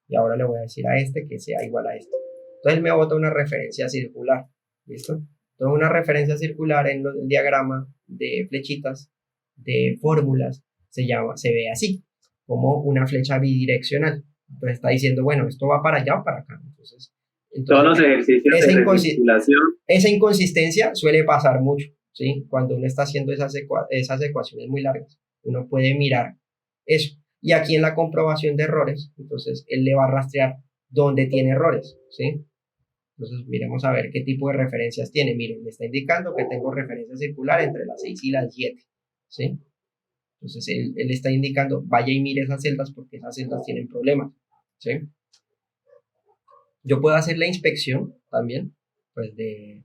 y ahora le voy a decir a este que sea igual a este. Entonces me bota una referencia circular, ¿listo? Entonces una referencia circular en el diagrama de flechitas, de fórmulas, se ve así, como una flecha bidireccional. Entonces está diciendo, bueno, esto va para allá o para acá. Entonces Todos los ejercicios de recirculación. esa inconsistencia suele pasar mucho, ¿sí? Cuando uno está haciendo esas ecuaciones muy largas, uno puede mirar eso. Y aquí en la comprobación de errores, entonces él le va a rastrear dónde tiene errores, ¿sí? Entonces miremos a ver qué tipo de referencias tiene. Miren, me está indicando que tengo referencia circular entre las 6 y las 7, ¿sí? Entonces él está indicando, vaya y mire esas celdas porque esas celdas tienen problemas, ¿sí? Yo puedo hacer la inspección también, pues de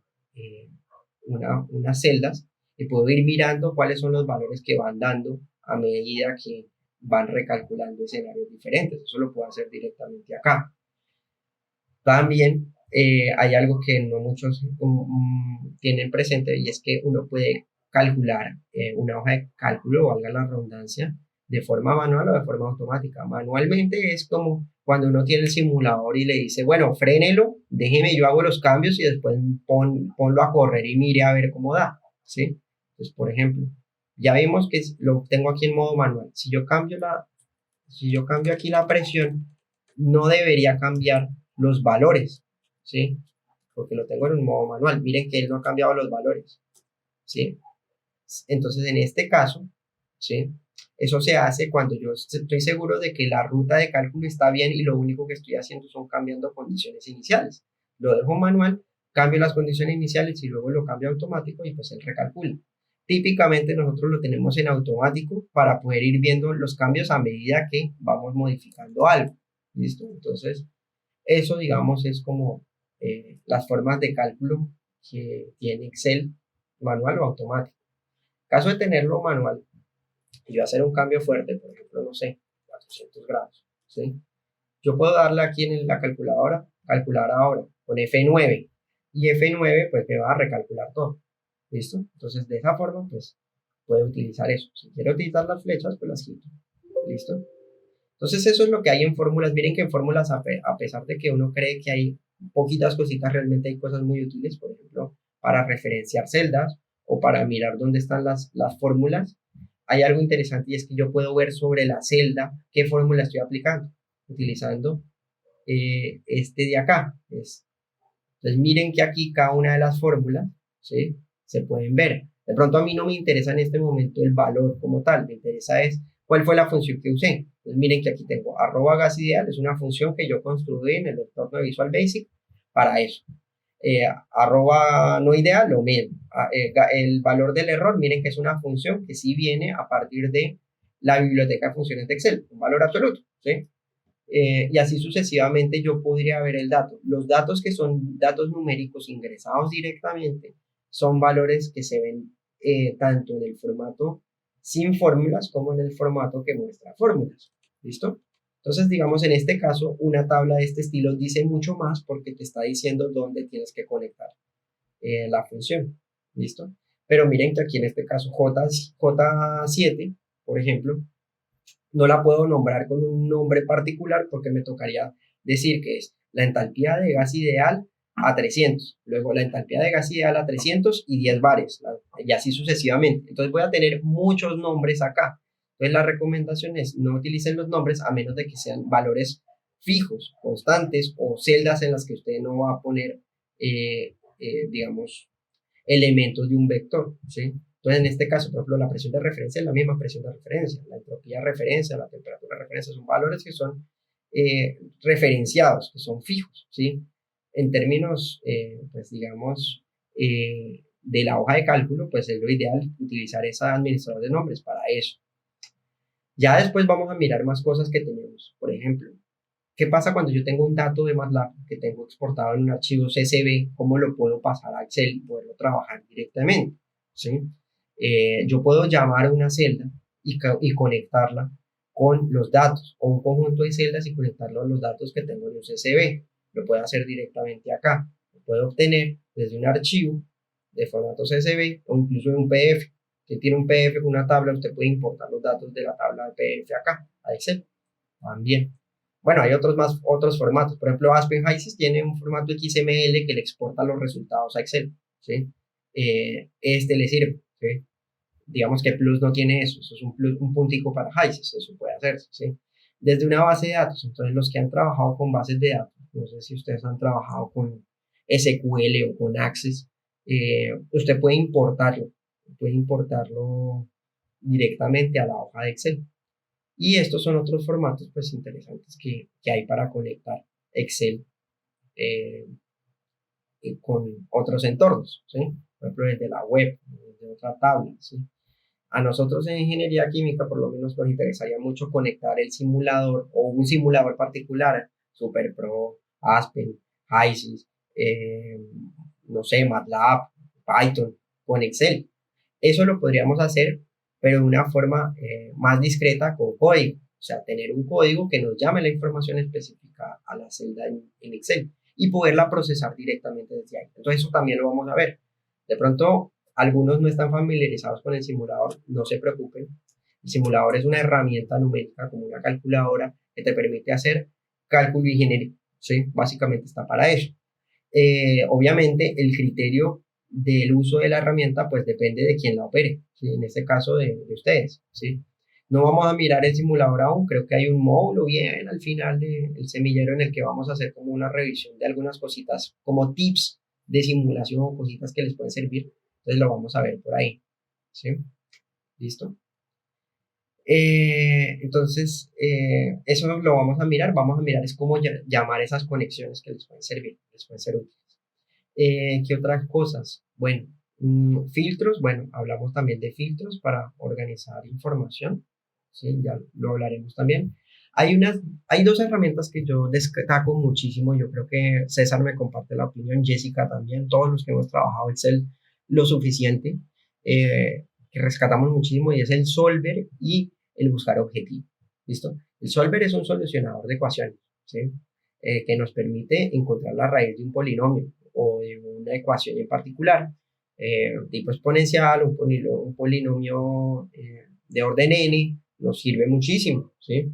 unas celdas y puedo ir mirando cuáles son los valores que van dando a medida que van recalculando escenarios diferentes. Eso lo puedo hacer directamente acá. También hay algo que no muchos tienen presente y es que uno puede calcular una hoja de cálculo, valga la redundancia, de forma manual o de forma automática. Manualmente es como cuando uno tiene el simulador y le dice, bueno, frénelo, déjeme, yo hago los cambios y después ponlo a correr y mire a ver cómo da, ¿sí? Entonces, por ejemplo, ya vimos que lo tengo aquí en modo manual. Si yo cambio aquí la presión, no debería cambiar los valores, ¿sí? Porque lo tengo en un modo manual. Miren que él no ha cambiado los valores, ¿sí? Entonces, en este caso, ¿sí? Eso se hace cuando yo estoy seguro de que la ruta de cálculo está bien y lo único que estoy haciendo son cambiando condiciones iniciales. Lo dejo manual, cambio las condiciones iniciales y luego lo cambio automático y pues él recalcula. Típicamente nosotros lo tenemos en automático para poder ir viendo los cambios a medida que vamos modificando algo. ¿Listo? Entonces, eso digamos es como las formas de cálculo que tiene Excel, manual o automático. En caso de tenerlo manual, y yo hacer un cambio fuerte, por ejemplo, no sé, 400 grados, ¿sí? Yo puedo darle aquí en la calculadora, calcular ahora, con F9, y F9 pues me va a recalcular todo, ¿listo? Entonces de esa forma pues puedo utilizar eso. Si quiero utilizar las flechas, pues las quito, ¿listo? Entonces eso es lo que hay en fórmulas. Miren que en fórmulas, a pesar de que uno cree que hay poquitas cositas, realmente hay cosas muy útiles, por ejemplo, para referenciar celdas o para mirar dónde están las fórmulas. Hay algo interesante y es que yo puedo ver sobre la celda qué fórmula estoy aplicando, utilizando este de acá, es Entonces miren que aquí cada una de las fórmulas, ¿sí?, se pueden ver. De pronto a mí no me interesa en este momento el valor como tal, me interesa es cuál fue la función que usé. Entonces miren que aquí tengo @gasideal, es una función que yo construí en el entorno de Visual Basic para eso. @ no ideal, lo mismo. El valor del error, miren que es una función que sí viene a partir de la biblioteca de funciones de Excel, un valor absoluto, ¿sí? Y así sucesivamente yo podría ver el dato. Los datos que son datos numéricos ingresados directamente son valores que se ven tanto en el formato sin fórmulas como en el formato que muestra fórmulas. ¿Listo? Entonces, digamos, en este caso, una tabla de este estilo dice mucho más porque te está diciendo dónde tienes que conectar la función. ¿Listo? Pero miren que aquí en este caso J7, por ejemplo, no la puedo nombrar con un nombre particular porque me tocaría decir que es la entalpía de gas ideal a 300, luego la entalpía de gas ideal a 300 y 10 bares, y así sucesivamente. Entonces voy a tener muchos nombres acá. Entonces la recomendación es no utilicen los nombres a menos de que sean valores fijos, constantes o celdas en las que usted no va a poner, digamos, elementos de un vector, ¿sí? Entonces, en este caso, por ejemplo, la presión de referencia es la misma presión de referencia, la entropía de referencia, la temperatura de referencia, son valores que son referenciados, que son fijos, ¿sí? En términos, pues digamos, de la hoja de cálculo, pues es lo ideal utilizar esa administrador de nombres para eso. Ya después vamos a mirar más cosas que tenemos. Por ejemplo, ¿qué pasa cuando yo tengo un dato de MATLAB que tengo exportado en un archivo CSV? ¿Cómo lo puedo pasar a Excel y poderlo trabajar directamente? ¿Sí? Yo puedo llamar a una celda y conectarla con los datos, o un conjunto de celdas y conectarlo a los datos que tengo en un CSV. Lo puedo hacer directamente acá. Lo puedo obtener desde un archivo de formato CSV o incluso de un PDF. Si tiene un PDF con una tabla, usted puede importar los datos de la tabla de PDF acá, a Excel. También. Bueno, hay otros formatos. Por ejemplo, Aspen HYSYS tiene un formato XML que le exporta los resultados a Excel, ¿sí? Este le sirve, ¿sí? Digamos que Plus no tiene eso. Eso es un puntico para HYSYS. Eso puede hacerse, ¿sí? Desde una base de datos. Entonces, los que han trabajado con bases de datos, no sé si ustedes han trabajado con SQL o con Access, usted puede importarlo directamente a la hoja de Excel. Y estos son otros formatos pues interesantes que hay para conectar Excel con otros entornos, ¿sí? Por ejemplo, desde la web, desde otra tabla, ¿sí? A nosotros en ingeniería química por lo menos nos interesaría mucho conectar el simulador o un simulador particular, SuperPro, Aspen, HYSYS, no sé, MATLAB, Python, con Excel. Eso lo podríamos hacer, pero de una forma más discreta con código. O sea, tener un código que nos llame la información específica a la celda en Excel y poderla procesar directamente desde ahí. Entonces eso también lo vamos a ver. De pronto, algunos no están familiarizados con el simulador, no se preocupen. El simulador es una herramienta numérica como una calculadora que te permite hacer cálculo ingenieril, ¿sí? Básicamente está para eso. Obviamente, el criterio del uso de la herramienta pues depende de quién la opere, ¿sí? En este caso de ustedes, ¿sí? No vamos a mirar el simulador aún, creo que hay un módulo bien al final del semillero en el que vamos a hacer como una revisión de algunas cositas, como tips de simulación, cositas que les pueden servir, entonces lo vamos a ver por ahí, ¿sí? ¿Listo? Entonces, eso lo vamos a mirar es cómo llamar esas conexiones que les pueden servir, les pueden ser útiles. ¿Qué otras cosas? Bueno, filtros, bueno, hablamos también de filtros para organizar información, ¿sí? Ya lo hablaremos también. Hay dos herramientas que yo destaco muchísimo, yo creo que César me comparte la opinión, Jessica también, todos los que hemos trabajado Excel lo suficiente, que rescatamos muchísimo y es el Solver y el buscar objetivo, ¿listo? El Solver es un solucionador de ecuaciones, ¿sí? Que nos permite encontrar la raíz de un polinomio o de una ecuación en particular, tipo exponencial, un polinomio de orden n, nos sirve muchísimo, ¿sí?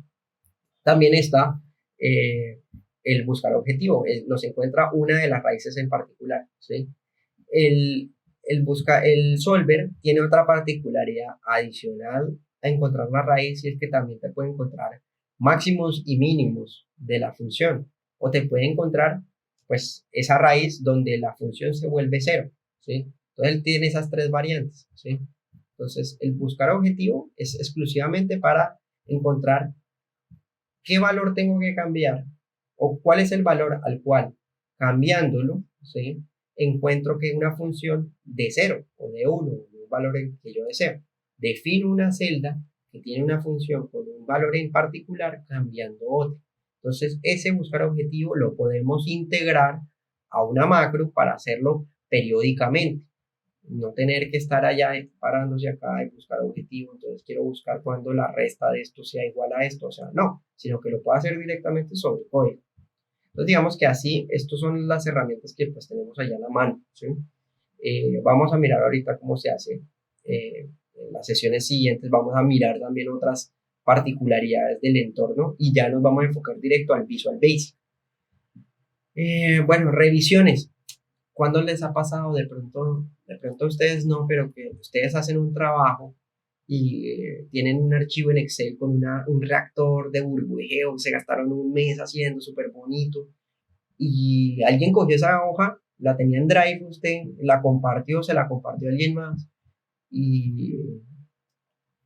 También está el buscar objetivo, nos encuentra una de las raíces en particular, ¿sí? El solver tiene otra particularidad adicional a encontrar la raíz y es que también te puede encontrar máximos y mínimos de la función o te puede encontrar pues esa raíz donde la función se vuelve 0, ¿sí? Entonces él tiene esas 3 variantes, ¿sí? Entonces el buscar objetivo es exclusivamente para encontrar qué valor tengo que cambiar o cuál es el valor al cual cambiándolo, ¿sí? Encuentro que una función de 0 o de 1, un valor que yo deseo. Defino una celda que tiene una función con un valor en particular cambiando otra. Entonces, ese buscar objetivo lo podemos integrar a una macro para hacerlo periódicamente. No tener que estar allá parándose acá y buscar objetivo, entonces quiero buscar cuando la resta de esto sea igual a esto, o sea, no, sino que lo puedo hacer directamente sobre código. Entonces digamos que así, estas son las herramientas que pues tenemos allá a la mano, ¿sí? Vamos a mirar ahorita cómo se hace. En las sesiones siguientes vamos a mirar también otras particularidades del entorno y ya nos vamos a enfocar directo al Visual Basic. Bueno, revisiones. ¿Cuándo les ha pasado? De pronto ustedes no, pero que ustedes hacen un trabajo y tienen un archivo en Excel con un reactor de burbujeo, se gastaron un mes haciendo súper bonito y alguien cogió esa hoja, la tenía en Drive, usted la compartió, se la compartió a alguien más y,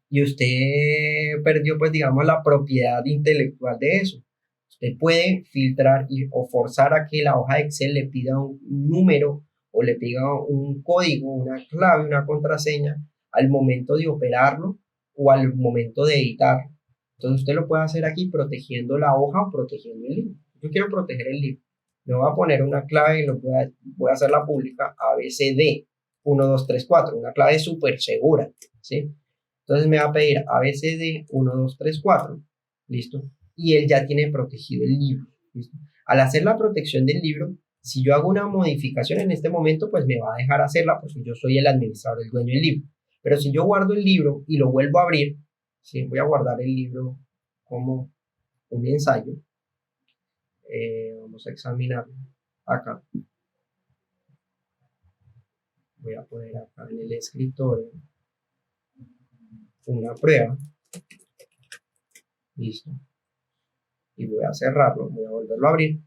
y usted perdió pues digamos la propiedad intelectual de eso. Usted puede filtrar o forzar a que la hoja de Excel le pida un número o le pida un código, una clave, una contraseña al momento de operarlo o al momento de editarlo. Entonces usted lo puede hacer aquí protegiendo la hoja o protegiendo el libro. Yo quiero proteger el libro. Le voy a poner una clave y voy a hacerla pública, ABCD 1, 2, 3, 4, una clave súper segura, ¿sí? Entonces me va a pedir ABCD 1, 2, 3, 4, listo, y él ya tiene protegido el libro, ¿listo? Al hacer la protección del libro, si yo hago una modificación en este momento, pues me va a dejar hacerla porque yo soy el administrador, el dueño del libro. Pero si yo guardo el libro y lo vuelvo a abrir, ¿sí? Voy a guardar el libro como un ensayo. Vamos a examinarlo acá. Voy a poner acá en el escritorio una prueba. Listo. Y voy a cerrarlo, voy a volverlo a abrir.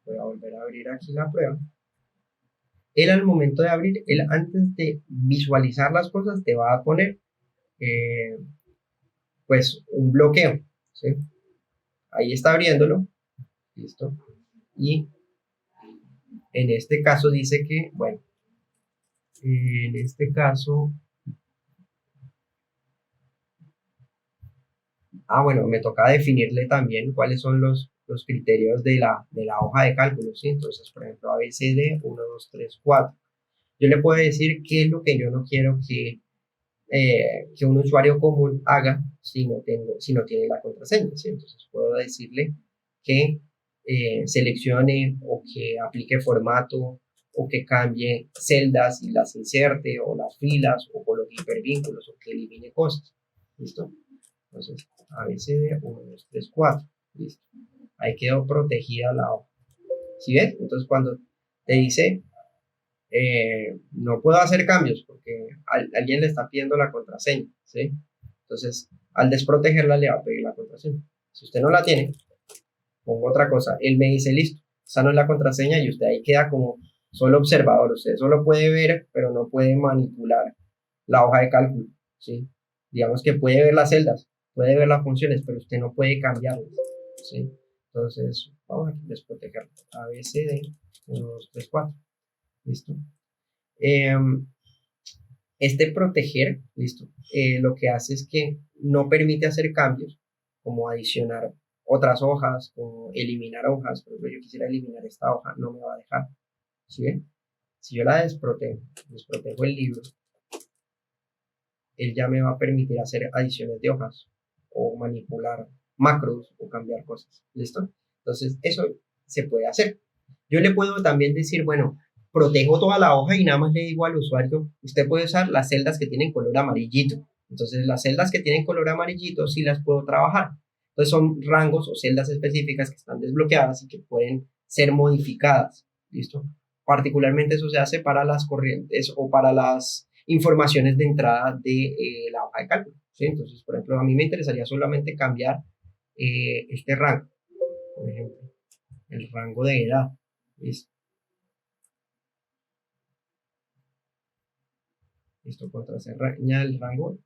Voy a volver a abrir aquí la prueba. Él al momento de abrir, él antes de visualizar las cosas te va a poner pues un bloqueo, ¿sí? Ahí está abriéndolo, listo. Y en este caso dice que, bueno, en este caso, bueno, me toca definirle también cuáles son los criterios de la hoja de cálculo, ¿sí? Entonces, por ejemplo, ABCD 1, 2, 3, 4. Yo le puedo decir qué es lo que yo no quiero que un usuario común haga si no tiene la contraseña, ¿sí? Entonces puedo decirle que seleccione o que aplique formato o que cambie celdas y las inserte o las filas o coloque hipervínculos o que elimine cosas. ¿Listo? Entonces, ABCD 1, 2, 3, 4. Listo. Ahí quedó protegida la hoja. ¿Sí ves? Entonces cuando te dice no puedo hacer cambios porque alguien le está pidiendo la contraseña, ¿sí? Entonces, al desprotegerla le va a pedir la contraseña. Si usted no la tiene, pongo otra cosa. Él me dice, listo, esa no es la contraseña y usted ahí queda como solo observador. Usted solo puede ver, pero no puede manipular la hoja de cálculo, ¿sí? Digamos que puede ver las celdas, puede ver las funciones, pero usted no puede cambiarlas, ¿sí? Entonces, vamos a desprotegerlo. ABCD 1, 2, 3, 4. Listo. Este proteger, listo, lo que hace es que no permite hacer cambios, como adicionar otras hojas o eliminar hojas. Por ejemplo, yo quisiera eliminar esta hoja, no me va a dejar. ¿Sí ven? Si yo la desprotejo el libro, él ya me va a permitir hacer adiciones de hojas o manipular macros o cambiar cosas. ¿Listo? Entonces, eso se puede hacer. Yo le puedo también decir, bueno, protejo toda la hoja y nada más le digo al usuario, usted puede usar las celdas que tienen color amarillito. Entonces, las celdas que tienen color amarillito sí las puedo trabajar. Entonces, son rangos o celdas específicas que están desbloqueadas y que pueden ser modificadas. ¿Listo? Particularmente eso se hace para las corrientes o para las informaciones de entrada de la hoja de cálculo. ¿sí? Entonces, por ejemplo, a mí me interesaría solamente cambiar este rango, por ejemplo, el rango de edad. ¿Listo? Listo, contraseña del rango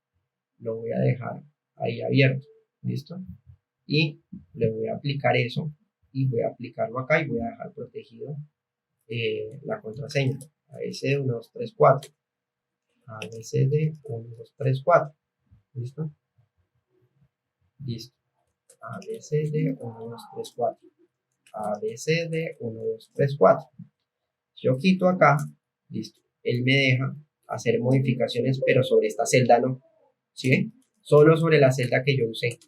lo voy a dejar ahí abierto. ¿Listo? Y le voy a aplicar eso y voy a aplicarlo acá y voy a dejar protegido la contraseña ABCD1234 ABCD1234. ¿Listo? Listo. ABCD1234 ABCD1234. Yo quito acá, listo. Él me deja hacer modificaciones, pero sobre esta celda no. ¿Sí? Solo sobre la celda que yo usé,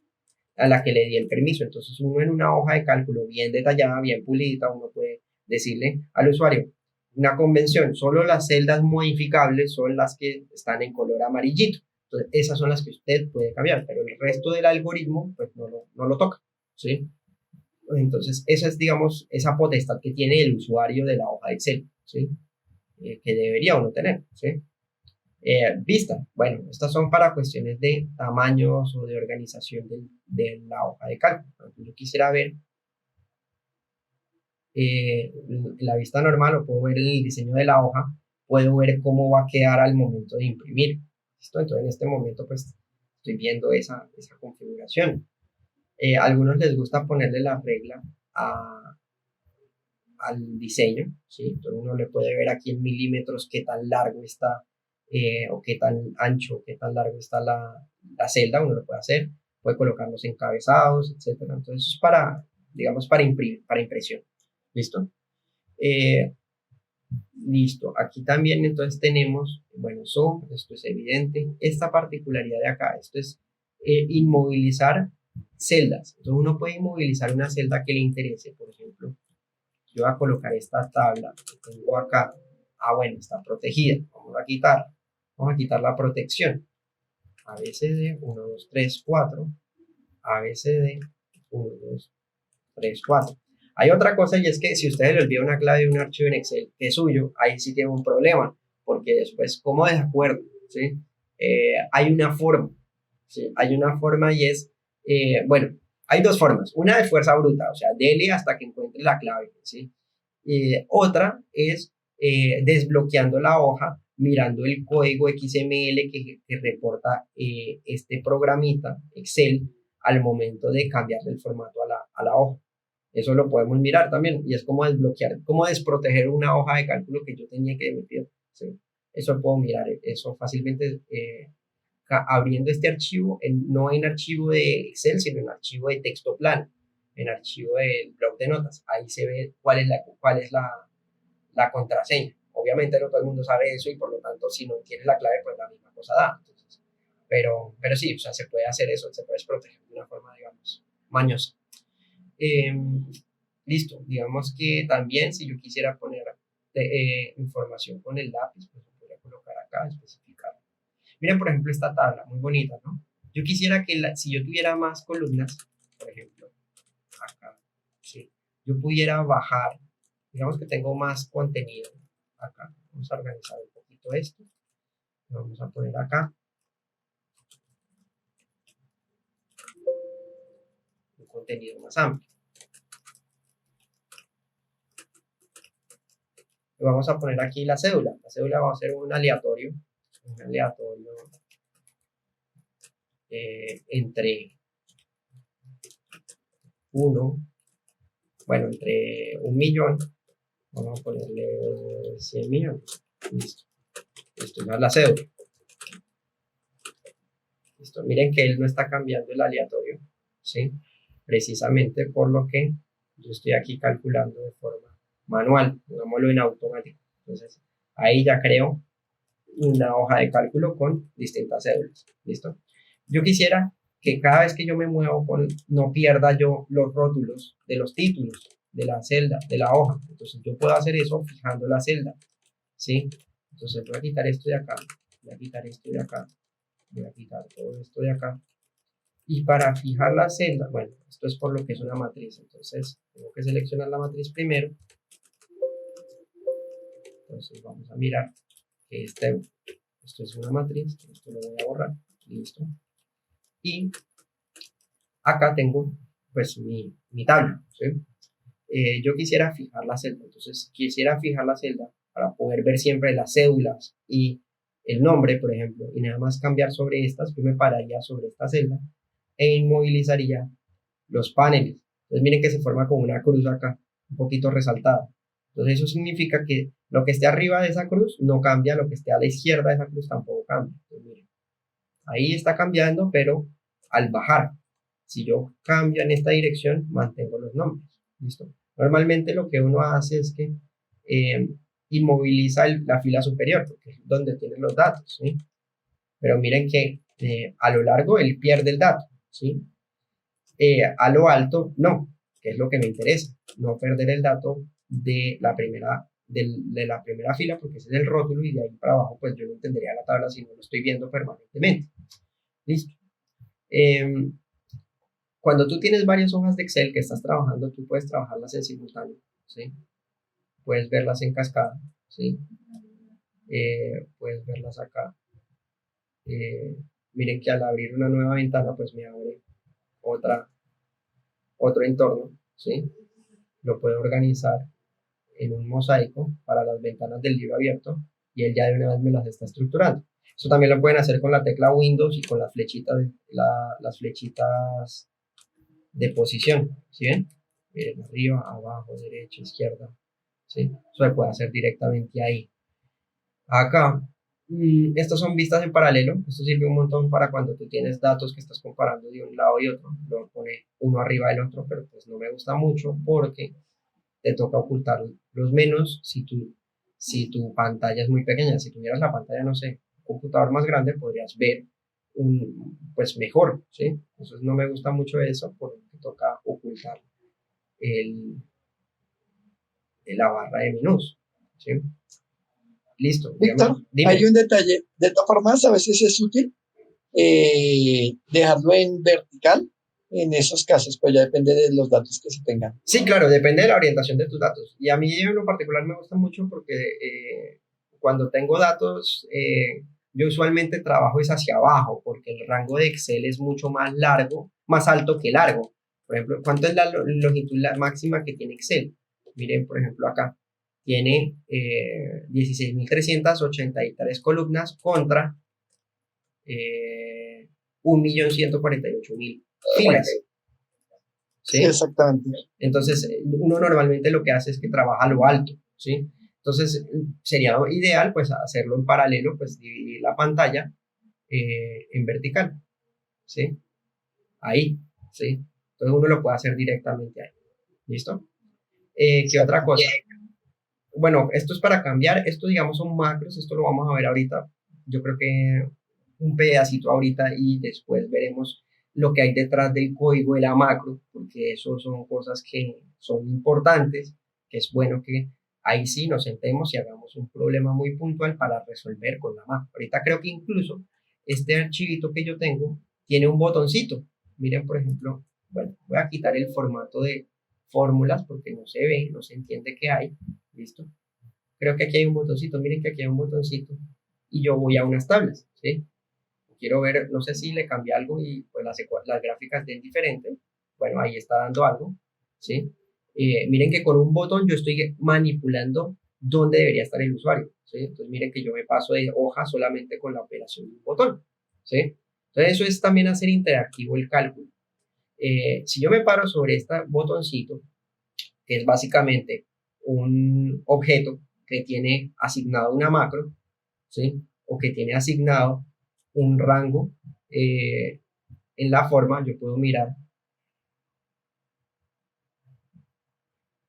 a la que le di el permiso. Entonces uno en una hoja de cálculo bien detallada, bien pulida, uno puede decirle al usuario una convención, solo las celdas modificables son las que están en color amarillito. Entonces esas son las que usted puede cambiar, pero el resto del algoritmo pues no lo toca. ¿Sí? Entonces esa es, digamos, esa potestad que tiene el usuario de la hoja de Excel. ¿Sí? Que debería uno tener. ¿Sí? Vista, bueno, estas son para cuestiones de tamaños o de organización de la hoja de cálculo. Yo quisiera ver la vista normal, o puedo ver el diseño de la hoja, puedo ver cómo va a quedar al momento de imprimir. ¿Listo? Entonces en este momento pues estoy viendo esa configuración. A algunos les gusta ponerle la regla al diseño, ¿sí? Entonces uno le puede ver aquí en milímetros qué tan largo está o qué tan ancho, qué tan largo está la celda, uno lo puede hacer, puede colocar los encabezados, etcétera. Entonces es para, digamos, para imprimir, para impresión. ¿Listo? Eh, listo. Aquí también entonces tenemos, bueno, esto es evidente, esta particularidad de acá, esto es inmovilizar celdas. Entonces uno puede inmovilizar una celda que le interese, por ejemplo. Yo voy a colocar esta tabla que tengo acá. Ah, bueno, está protegida. Vamos a quitar la protección. ABCD 1, 2, 3, 4. ABCD 1, 2, 3, 4. Hay otra cosa y es que si usted le olvida una clave de un archivo en Excel que es suyo, ahí sí tiene un problema, porque después, ¿cómo de acuerdo? ¿Sí? Hay una forma, ¿sí? Hay una forma y es, bueno, hay dos formas. Una de fuerza bruta, o sea, dele hasta que encuentre la clave, ¿sí? Otra es desbloqueando la hoja, mirando el código XML que reporta este programita Excel al momento de cambiarle el formato a la hoja. Eso lo podemos mirar también y es como desbloquear, como desproteger una hoja de cálculo que yo tenía que emitir. ¿Sí? Eso puedo mirar, eso fácilmente abriendo este archivo, no en archivo de Excel, sino en archivo de texto plano, en archivo del blog de notas. Ahí se ve cuál es la contraseña. Obviamente no todo el mundo sabe eso y por lo tanto si no tienes la clave pues la misma cosa da. Entonces, pero sí, o sea, se puede hacer eso, se puede proteger de una forma, digamos, mañosa. Eh, listo, digamos que también si yo quisiera poner información con el lápiz, pues lo podría colocar acá, especificar. Miren, por ejemplo, esta tabla, muy bonita, ¿no? Yo quisiera que si yo tuviera más columnas, por ejemplo, acá, ¿sí? Yo pudiera bajar, digamos que tengo más contenido acá. Vamos a organizar un poquito esto. Lo vamos a poner acá. Un contenido más amplio. Y vamos a poner aquí la cédula. La cédula va a ser un aleatorio entre 1, bueno, entre 1.000.000, vamos a ponerle 100 millones. Listo. Esto es la cédula. Listo. Miren que él no está cambiando el aleatorio, ¿sí? Precisamente por lo que yo estoy aquí calculando de forma manual, digámoslo en automático. Entonces, ahí ya creo una hoja de cálculo con distintas cédulas. ¿Listo? Yo quisiera que cada vez que yo me muevo no pierda yo los rótulos de los títulos de la celda, de la hoja. Entonces yo puedo hacer eso fijando la celda. ¿Sí? Entonces voy a quitar esto de acá, voy a quitar esto de acá, voy a quitar todo esto de acá. Y para fijar la celda, bueno, esto es por lo que es una matriz. Entonces tengo que seleccionar la matriz primero. Entonces vamos a mirar que esto es una matriz, esto lo voy a borrar, listo. Y acá tengo pues mi tabla, ¿sí? Yo quisiera fijar la celda, entonces quisiera fijar la celda para poder ver siempre las cédulas y el nombre, por ejemplo, y nada más cambiar sobre estas, yo me pararía sobre esta celda e inmovilizaría los paneles. Entonces miren que se forma como una cruz acá, un poquito resaltada. Entonces eso significa que lo que esté arriba de esa cruz no cambia, lo que esté a la izquierda de esa cruz tampoco cambia. Entonces, miren, ahí está cambiando, pero al bajar, si yo cambio en esta dirección, mantengo los nombres. ¿Listo? Normalmente lo que uno hace es que eh, inmoviliza la fila superior, porque es donde tienen los datos, ¿sí? Pero miren que a lo largo él pierde el dato, ¿sí? A lo alto, no, que es lo que me interesa, no perder el dato de la primera fila, porque ese es el rótulo y de ahí para abajo, pues yo no entendería la tabla si no lo estoy viendo permanentemente. Listo. Cuando tú tienes varias hojas de Excel que estás trabajando, tú puedes trabajarlas en simultáneo, ¿sí? Puedes verlas en cascada, ¿sí? Puedes verlas acá. Miren que al abrir una nueva ventana, pues me abre otro entorno, ¿sí? Lo puedo organizar en un mosaico para las ventanas del libro abierto y él ya de una vez me las está estructurando. Eso también lo pueden hacer con la tecla Windows y con las flechitas, las flechitas de posición, ¿sí ven? Miren, arriba, abajo, derecha, izquierda, ¿sí? Eso se puede hacer directamente ahí. Acá, estos son vistas en paralelo. Esto sirve un montón para cuando tú tienes datos que estás comparando de un lado y otro. Lo pone uno arriba del otro, pero pues no me gusta mucho porque te toca ocultar los menos si tu pantalla es muy pequeña. Si tuvieras la pantalla, no sé, un computador más grande, podrías ver pues mejor, ¿sí? Entonces no me gusta mucho eso porque toca ocultar el, la barra de menús, ¿sí? Listo, Víctor, hay un detalle. De todas formas, a veces es útil dejarlo en vertical. En esos casos, pues ya depende de los datos que se tengan. Sí, claro, depende de la orientación de tus datos. Y a mí en lo particular me gusta mucho porque cuando tengo datos, yo usualmente trabajo es hacia abajo, porque el rango de Excel es mucho más largo, más alto que largo. Por ejemplo, ¿cuánto es la longitud máxima que tiene Excel? Miren, por ejemplo, acá tiene 16.383 columnas contra 1.148.000 filas. ¿Sí? Sí, exactamente. Entonces, uno normalmente lo que hace es que trabaja a lo alto, ¿sí? Entonces, sería ideal, pues, hacerlo en paralelo, pues, dividir la pantalla en vertical, ¿sí? Ahí, ¿sí? Entonces, uno lo puede hacer directamente ahí, ¿listo? ¿Qué otra cosa? Bueno, esto es para cambiar, esto, digamos, son macros, esto lo vamos a ver ahorita, yo creo que un pedacito ahorita y después veremos lo que hay detrás del código de la macro, porque eso son cosas que son importantes, que es bueno que ahí sí nos sentemos y hagamos un problema muy puntual para resolver con la macro. Ahorita creo que incluso este archivito que yo tengo tiene un botoncito. Miren, por ejemplo, bueno, voy a quitar el formato de fórmulas porque no se ve, no se entiende qué hay. ¿Listo? Creo que aquí hay un botoncito, miren que aquí hay un botoncito y yo voy a unas tablas, ¿sí? Quiero ver, no sé si le cambié algo y pues las gráficas den diferente. Bueno, ahí está dando algo, ¿sí? Miren que con un botón yo estoy manipulando dónde debería estar el usuario, ¿sí? Entonces miren que yo me paso de hoja solamente con la operación de un botón, ¿sí? Entonces eso es también hacer interactivo el cálculo. Si yo me paro sobre este botoncito, que es básicamente un objeto que tiene asignado una macro, ¿sí? O que tiene asignado un rango en la forma, yo puedo mirar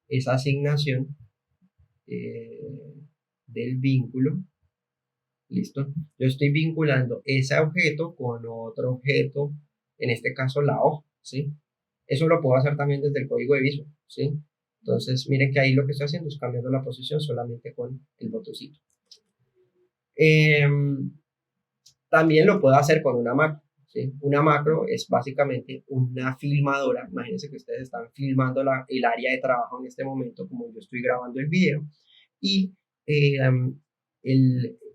esa asignación del vínculo. ¿Listo? Yo estoy vinculando ese objeto con otro objeto, en este caso la hoja, ¿sí? Eso lo puedo hacer también desde el código de Visual, ¿sí? Entonces, miren que ahí lo que estoy haciendo es cambiando la posición solamente con el botoncito. También lo puedo hacer con una macro, ¿sí? Una macro es básicamente una filmadora. Imagínense que ustedes están filmando el área de trabajo en este momento, como yo estoy grabando el video, y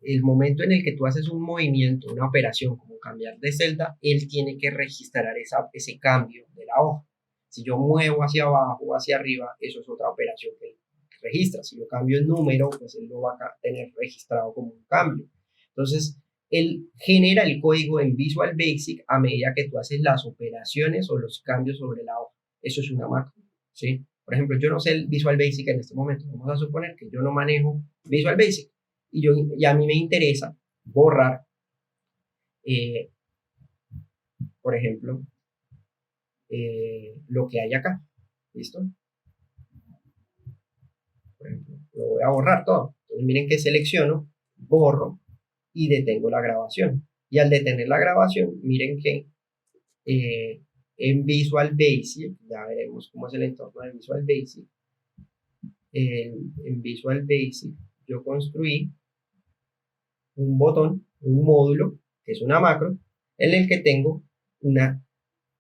el momento en el que tú haces un movimiento, una operación como cambiar de celda, él tiene que registrar ese cambio de la hoja. Si yo muevo hacia abajo o hacia arriba, eso es otra operación que él registra. Si yo cambio el número, pues él lo va a tener registrado como un cambio. Entonces, él genera el código en Visual Basic a medida que tú haces las operaciones o los cambios sobre la hoja. Eso es una macro, ¿sí? Por ejemplo, yo no sé el Visual Basic en este momento. Vamos a suponer que yo no manejo Visual Basic y a mí me interesa borrar, por ejemplo, lo que hay acá. ¿Listo? Por ejemplo, lo voy a borrar todo. Entonces, miren que selecciono, borro y detengo la grabación. Y al detener la grabación, miren que en Visual Basic, ya veremos cómo es el entorno de Visual Basic. En Visual Basic yo construí un botón, un módulo, que es una macro, en el que tengo una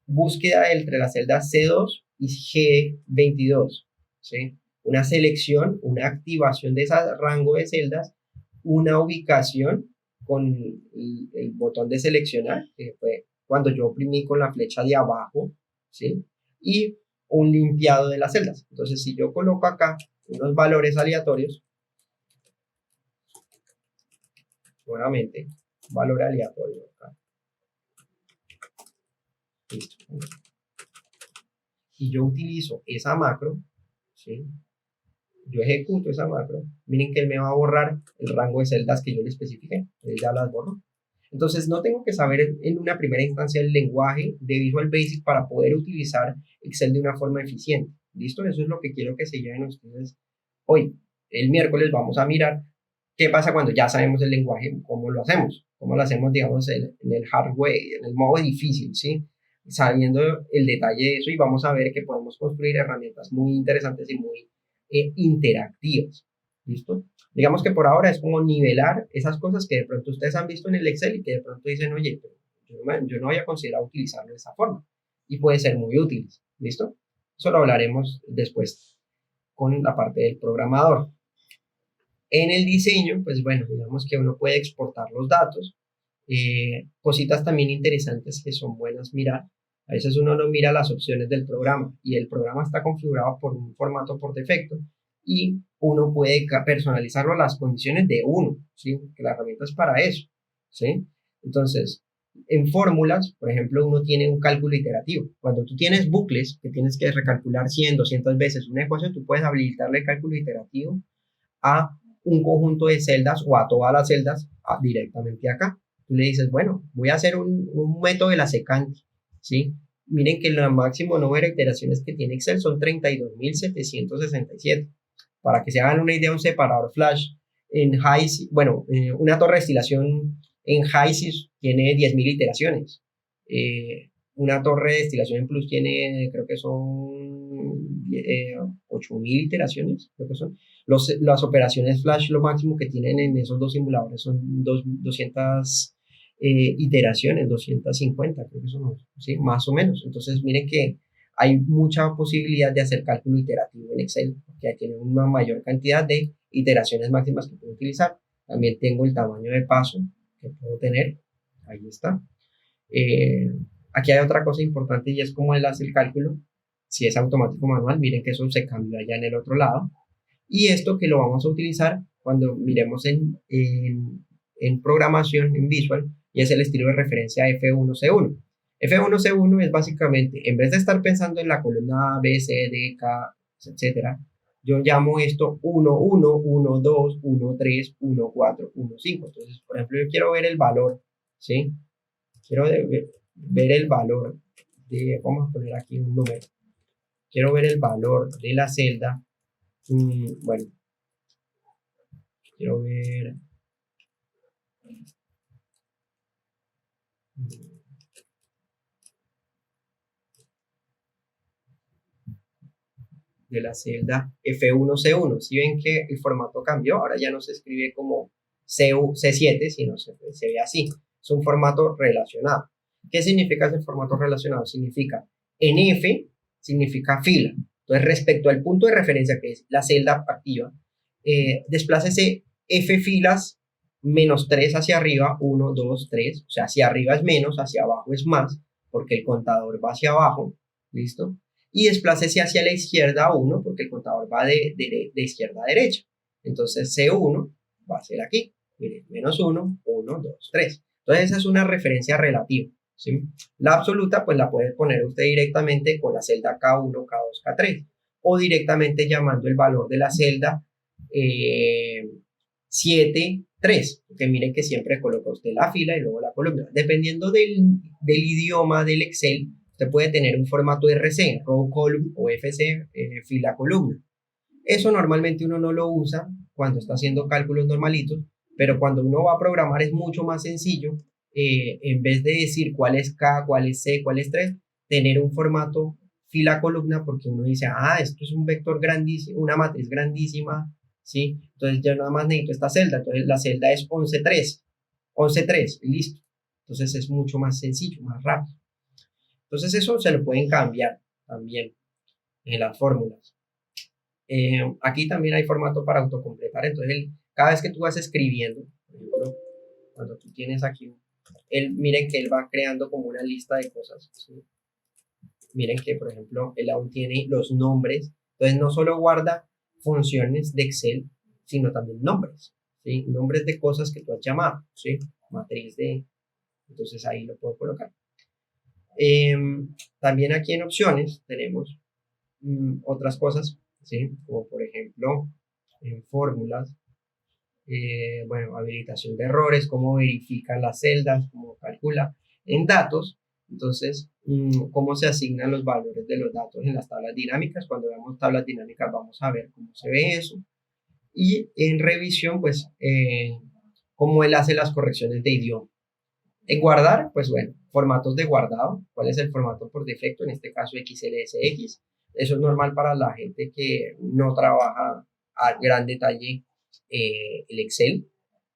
búsqueda entre las celdas C2 y G22, ¿sí? Una selección, una activación de ese rango de celdas, una ubicación con el botón de seleccionar, que fue cuando yo oprimí con la flecha de abajo, ¿sí? Y un limpiado de las celdas. Entonces, si yo coloco acá unos valores aleatorios, nuevamente, valor aleatorio acá. Listo. Y yo utilizo esa macro, ¿sí? Yo ejecuto esa macro, miren que él me va a borrar el rango de celdas que yo le especifiqué, él ya las borró. Entonces no tengo que saber en una primera instancia el lenguaje de Visual Basic para poder utilizar Excel de una forma eficiente. ¿Listo? Eso es lo que quiero que se lleven ustedes hoy. El miércoles vamos a mirar qué pasa cuando ya sabemos el lenguaje, cómo lo hacemos, digamos, en el hardware, en el modo difícil, ¿sí? Sabiendo el detalle de eso y vamos a ver que podemos construir herramientas muy interesantes y muy interactivas. ¿Listo? Digamos que por ahora es como nivelar esas cosas que de pronto ustedes han visto en el Excel y que de pronto dicen, oye, pero yo no había considerado utilizarlo de esa forma y puede ser muy útil. ¿Listo? Eso lo hablaremos después con la parte del programador. En el diseño, pues bueno, digamos que uno puede exportar los datos. Cositas también interesantes que son buenas mirar. A veces uno no mira las opciones del programa y el programa está configurado por un formato por defecto y uno puede personalizarlo a las condiciones de uno, ¿sí? Que la herramienta es para eso, ¿sí? Entonces, en fórmulas, por ejemplo, uno tiene un cálculo iterativo. Cuando tú tienes bucles que tienes que recalcular 100, 200 veces una ecuación, tú puedes habilitarle el cálculo iterativo a un conjunto de celdas o a todas las celdas directamente acá. Tú le dices, bueno, voy a hacer un método de la secante, ¿sí? Miren que el máximo número de iteraciones que tiene Excel son 32.767. Para que se hagan una idea, un separador flash en HYSYS, bueno, una torre de destilación en HYSYS tiene 10.000 iteraciones. Una torre de destilación en Plus tiene, creo que son 8.000 iteraciones, creo que son. Las operaciones flash, lo máximo que tienen en esos dos simuladores son 200 iteraciones, 250, creo que son, ¿sí? Más o menos. Entonces, miren que hay mucha posibilidad de hacer cálculo iterativo en Excel, porque tiene una mayor cantidad de iteraciones máximas que puedo utilizar. También tengo el tamaño de paso que puedo tener, ahí está. Aquí hay otra cosa importante y es cómo él hace el cálculo. Si es automático o manual, miren que eso se cambia allá en el otro lado. Y esto que lo vamos a utilizar cuando miremos en programación, en Visual, y es el estilo de referencia F1C1. F1C1 es básicamente, en vez de estar pensando en la columna A, B, C, D, K, etc., yo llamo esto 1, 1, 1, 2, 1, 3, 1, 4, 1, 5. Entonces, por ejemplo, yo quiero ver el valor, ¿sí? Quiero ver el valor vamos a poner aquí un número. Quiero ver el valor de la celda. Bueno, quiero ver de la celda F1C1. Si ven que el formato cambió, ahora ya no se escribe como C7, sino se ve así. Es un formato relacionado. ¿Qué significa ese formato relacionado? Significa en F, significa fila. Entonces, respecto al punto de referencia, que es la celda activa, desplácese F filas menos 3 hacia arriba, 1, 2, 3, o sea, hacia arriba es menos, hacia abajo es más, porque el contador va hacia abajo, ¿listo? Y desplácese hacia la izquierda 1, porque el contador va de izquierda a derecha. Entonces C1 va a ser aquí, miren, menos 1, 1, 2, 3. Entonces esa es una referencia relativa, ¿sí? La absoluta pues la puede poner usted directamente con la celda K1, K2, K3, o directamente llamando el valor de la celda 7, 3, porque miren que siempre coloca usted la fila y luego la columna. Dependiendo del idioma del Excel, usted puede tener un formato RC, row column, o FC, fila columna. Eso normalmente uno no lo usa cuando está haciendo cálculos normalitos, pero cuando uno va a programar es mucho más sencillo, en vez de decir cuál es K, cuál es C, cuál es 3, tener un formato fila columna, porque uno dice, esto es un vector grandísimo, una matriz grandísima, ¿sí? Entonces yo nada más necesito esta celda, entonces la celda es 11.3, 11.3, y listo. Entonces es mucho más sencillo, más rápido. Entonces eso se lo pueden cambiar también en las fórmulas. Aquí también hay formato para autocompletar, entonces cada vez que tú vas escribiendo, por ejemplo, cuando tú tienes aquí, miren que él va creando como una lista de cosas, ¿sí? Miren que, por ejemplo, él aún tiene los nombres, entonces no solo guarda funciones de Excel, sino también nombres, ¿sí? Nombres de cosas que tú has llamado, ¿sí? Matriz de, entonces ahí lo puedo colocar. También aquí en opciones tenemos otras cosas, ¿sí? Como por ejemplo, en fórmulas, bueno, habilitación de errores, cómo verifica las celdas, cómo calcula. En datos, entonces, cómo se asignan los valores de los datos en las tablas dinámicas. Cuando veamos tablas dinámicas vamos a ver cómo se ve eso. Y en revisión, pues, cómo él hace las correcciones de idioma. En guardar, pues bueno, formatos de guardado. ¿Cuál es el formato por defecto? En este caso XLSX. Eso es normal para la gente que no trabaja a gran detalle el Excel.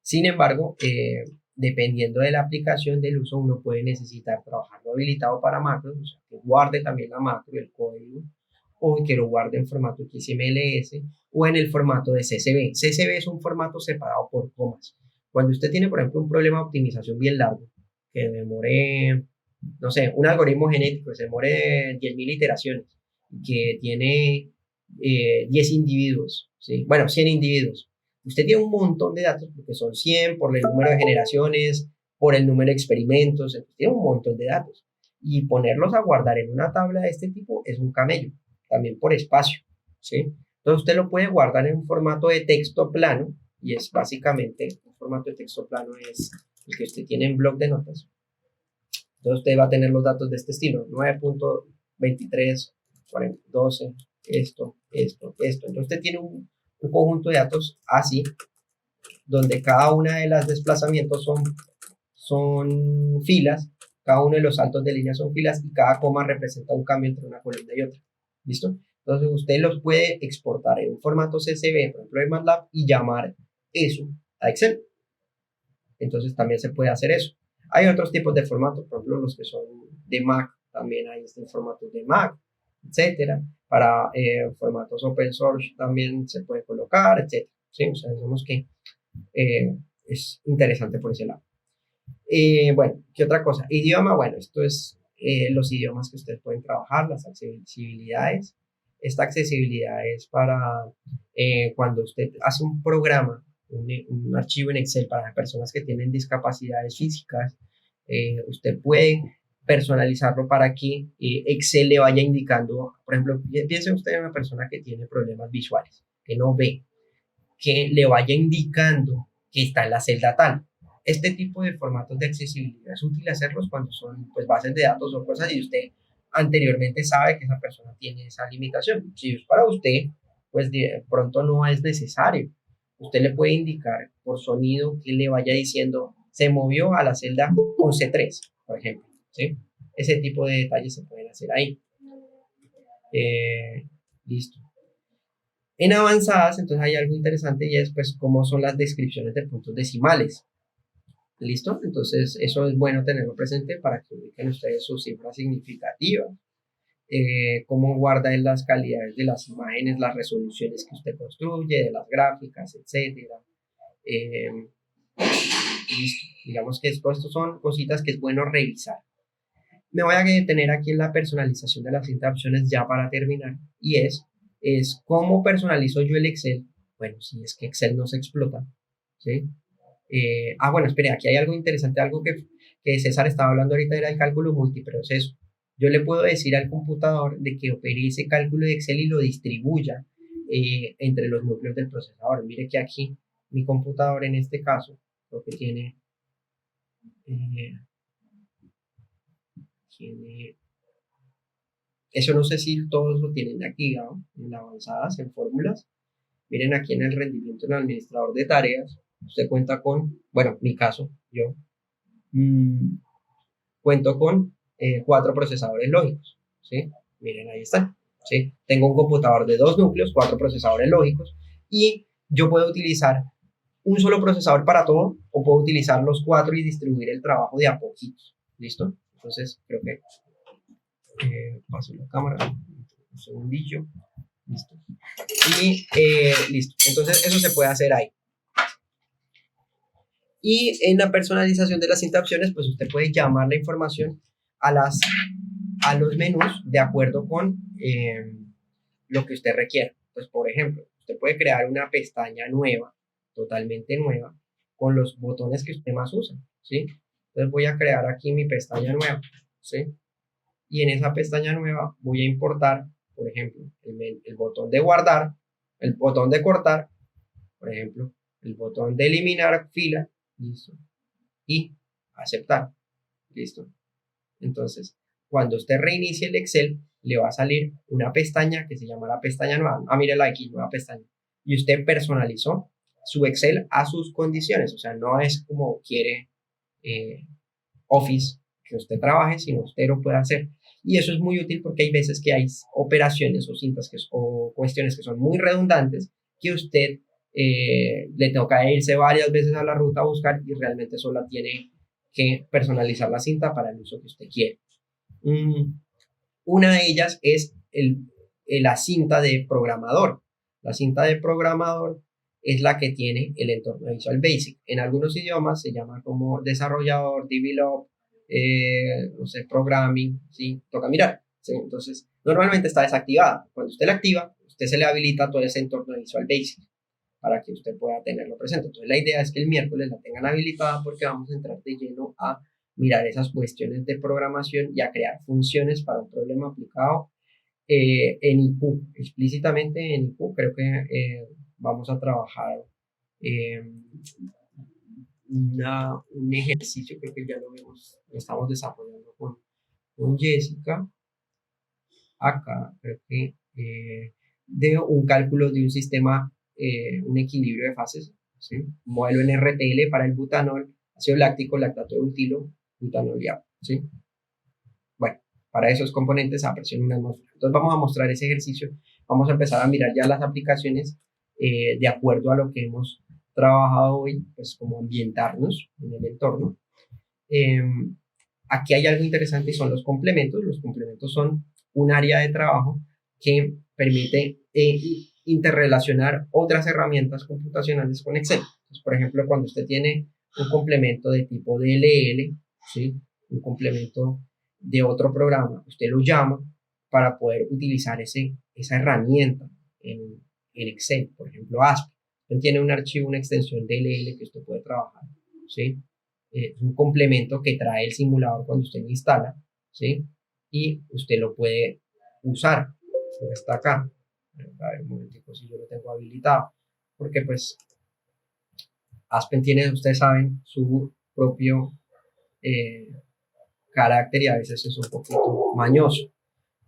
Sin embargo, dependiendo de la aplicación del uso, uno puede necesitar trabajarlo habilitado para macros, o sea, que guarde también la macro, el código, o que lo guarde en formato XMLS o en el formato de CSV. CSV es un formato separado por comas. Cuando usted tiene, por ejemplo, un problema de optimización bien largo, que demore, no sé, un algoritmo genético, que se demore 10.000 iteraciones, que tiene 10 individuos, ¿sí? Bueno, 100 individuos. Usted tiene un montón de datos, porque son 100 por el número de generaciones, por el número de experimentos, entonces tiene un montón de datos. Y ponerlos a guardar en una tabla de este tipo es un camello, también por espacio, ¿sí? Entonces usted lo puede guardar en un formato de texto plano, y es básicamente, un formato de texto plano es el que usted tiene en bloc de notas. Entonces usted va a tener los datos de este estilo, 9.23, 12, esto. Entonces usted tiene un conjunto de datos así, donde cada una de las desplazamientos son filas, cada uno de los saltos de línea son filas y cada coma representa un cambio entre una columna y otra. ¿Listo? Entonces usted los puede exportar en un formato CSV, por ejemplo, de MATLAB, y llamar eso a Excel. Entonces también se puede hacer eso. Hay otros tipos de formatos, por ejemplo, los que son de Mac, también hay formatos de Mac, etcétera. Para formatos open source también se puede colocar, etcétera. ¿Sí? O sea, digamos que es interesante por ese lado. Bueno, ¿qué otra cosa? Idioma, bueno, esto es los idiomas que ustedes pueden trabajar, las accesibilidades. Esta accesibilidad es para cuando usted hace un programa, un archivo en Excel para personas que tienen discapacidades físicas, usted puede personalizarlo para que Excel le vaya indicando, por ejemplo, piense usted en una persona que tiene problemas visuales, que no ve, que le vaya indicando que está en la celda tal. Este tipo de formatos de accesibilidad es útil hacerlos cuando son pues, bases de datos o cosas y usted anteriormente sabe que esa persona tiene esa limitación. Si es para usted, pues de pronto no es necesario. Usted le puede indicar por sonido que le vaya diciendo se movió a la celda 11.3, por ejemplo. ¿Sí? Ese tipo de detalles se pueden hacer ahí. Listo. En avanzadas, entonces hay algo interesante y es pues cómo son las descripciones de puntos decimales. ¿Listo? Entonces eso es bueno tenerlo presente para que ubiquen ustedes sus cifras significativas. Cómo guarda en las calidades de las imágenes, las resoluciones que usted construye, de las gráficas, etcétera. Listo. Digamos que estos son cositas que es bueno revisar. Me voy a detener aquí en la personalización de las cinta de opciones ya para terminar. Y es cómo personalizo yo el Excel. Bueno, si es que Excel no se explota, ¿sí? Bueno, espere, aquí hay algo interesante, algo que César estaba hablando ahorita, era el cálculo multiproceso. Yo le puedo decir al computador de que opere ese cálculo de Excel y lo distribuya entre los núcleos del procesador. Mire que aquí mi computador en este caso lo que tiene eso no sé si todos lo tienen aquí, ¿no? En avanzadas, en fórmulas. Miren aquí en el rendimiento en el administrador de tareas, usted cuenta con, bueno, mi caso, yo cuento con 4 procesadores lógicos, ¿sí? Miren, ahí están, ¿sí? Tengo un computador de 2 núcleos, 4 procesadores lógicos, y yo puedo utilizar un solo procesador para todo, o puedo utilizar los 4 y distribuir el trabajo de a poquitos, ¿listo? Entonces, creo que paso la cámara, un segundillo, listo. Y listo, entonces eso se puede hacer ahí. Y en la personalización de las opciones, pues usted puede llamar la información a los menús de acuerdo con lo que usted requiera. Pues, por ejemplo, usted puede crear una pestaña nueva, totalmente nueva, con los botones que usted más usa, ¿sí? Entonces voy a crear aquí mi pestaña nueva, ¿sí? Y en esa pestaña nueva voy a importar, por ejemplo, el botón de guardar, el botón de cortar, por ejemplo, el botón de eliminar fila, listo, y aceptar, listo. Entonces, cuando usted reinicie el Excel, le va a salir una pestaña que se llama la pestaña nueva. Mírela aquí, nueva pestaña. Y usted personalizó su Excel a sus condiciones, o sea, no es como quiere Office que usted trabaje, sino usted lo puede hacer. Y eso es muy útil porque hay veces que hay operaciones o cintas o cuestiones que son muy redundantes que usted le toca irse varias veces a la ruta a buscar y realmente solo tiene que personalizar la cinta para el uso que usted quiere. Una de ellas es la cinta de programador. La cinta de programador es la que tiene el entorno Visual Basic. En algunos idiomas se llama como desarrollador, develop, no sé, programming, ¿sí? Toca mirar, ¿sí? Entonces, normalmente está desactivada. Cuando usted la activa, usted se le habilita todo ese entorno de Visual Basic para que usted pueda tenerlo presente. Entonces, la idea es que el miércoles la tengan habilitada porque vamos a entrar de lleno a mirar esas cuestiones de programación y a crear funciones para un problema aplicado en IQ, explícitamente en IQ. Creo que vamos a trabajar un ejercicio, creo que ya lo estamos desarrollando con Jessica. Acá, creo que de un cálculo de un sistema, un equilibrio de fases, ¿sí? Un modelo en RTL para el butanol, ácido láctico, lactato de butilo, butanol y agua, ¿sí? Bueno, para esos componentes a presión en una atmósfera. Entonces vamos a mostrar ese ejercicio, vamos a empezar a mirar ya las aplicaciones de acuerdo a lo que hemos trabajado hoy, pues como ambientarnos en el entorno. Aquí hay algo interesante y son los complementos. Los complementos son un área de trabajo que permite interrelacionar otras herramientas computacionales con Excel. Entonces, por ejemplo, cuando usted tiene un complemento de tipo DLL, ¿sí? Un complemento de otro programa, usted lo llama para poder utilizar esa herramienta en Excel, por ejemplo, ASP. Usted tiene un archivo, una extensión DLL que usted puede trabajar, ¿sí? Es un complemento que trae el simulador cuando usted lo instala, ¿sí? Y usted lo puede usar. Está acá. A ver, un momentico si yo lo tengo habilitado. Porque pues Aspen tiene, ustedes saben, su propio carácter y a veces es un poquito mañoso.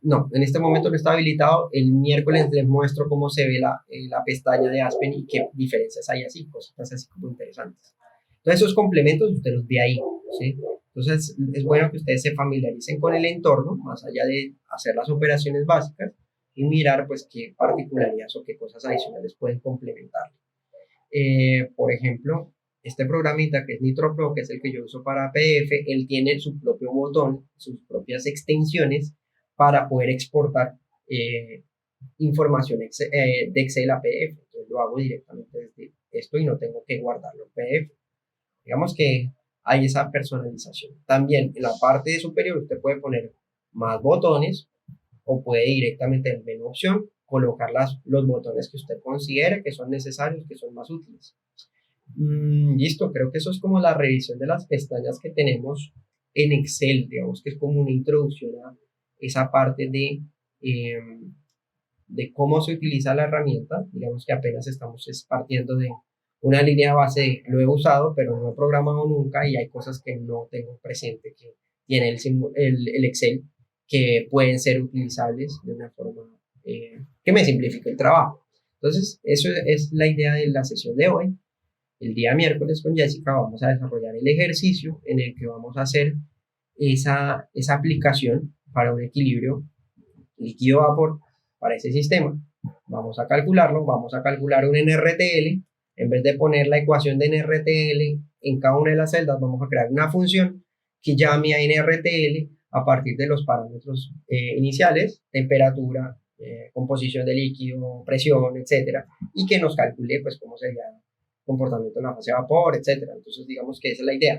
No, en este momento no está habilitado. El miércoles les muestro cómo se ve la pestaña de Aspen y qué diferencias hay así, cosas así como interesantes. Entonces esos complementos usted los ve ahí, ¿sí? Entonces es bueno que ustedes se familiaricen con el entorno, más allá de hacer las operaciones básicas y mirar pues qué particularidades o qué cosas adicionales pueden complementar. Por ejemplo, este programita que es NitroPro, que es el que yo uso para PDF, él tiene su propio botón, sus propias extensiones para poder exportar información de Excel a PDF. Entonces lo hago directamente desde esto y no tengo que guardarlo en PDF. Digamos que hay esa personalización. También en la parte superior usted puede poner más botones o puede directamente en el menú opción colocar los botones que usted considere que son necesarios, que son más útiles. Listo, creo que eso es como la revisión de las pestañas que tenemos en Excel, digamos que es como una introducción a esa parte de cómo se utiliza la herramienta. Digamos que apenas estamos partiendo de una línea base de lo he usado, pero no he programado nunca y hay cosas que no tengo presente que tiene el Excel que pueden ser utilizables de una forma que me simplifique el trabajo. Entonces, eso es la idea de la sesión de hoy. El día miércoles con Jessica vamos a desarrollar el ejercicio en el que vamos a hacer esa aplicación para un equilibrio líquido-vapor para ese sistema. Vamos a calcularlo, vamos a calcular un NRTL. En vez de poner la ecuación de NRTL en cada una de las celdas, vamos a crear una función que llame a NRTL a partir de los parámetros iniciales, temperatura, composición de líquido, presión, etcétera, y que nos calcule pues cómo sería el comportamiento en la fase de vapor, etcétera. Entonces digamos que esa es la idea.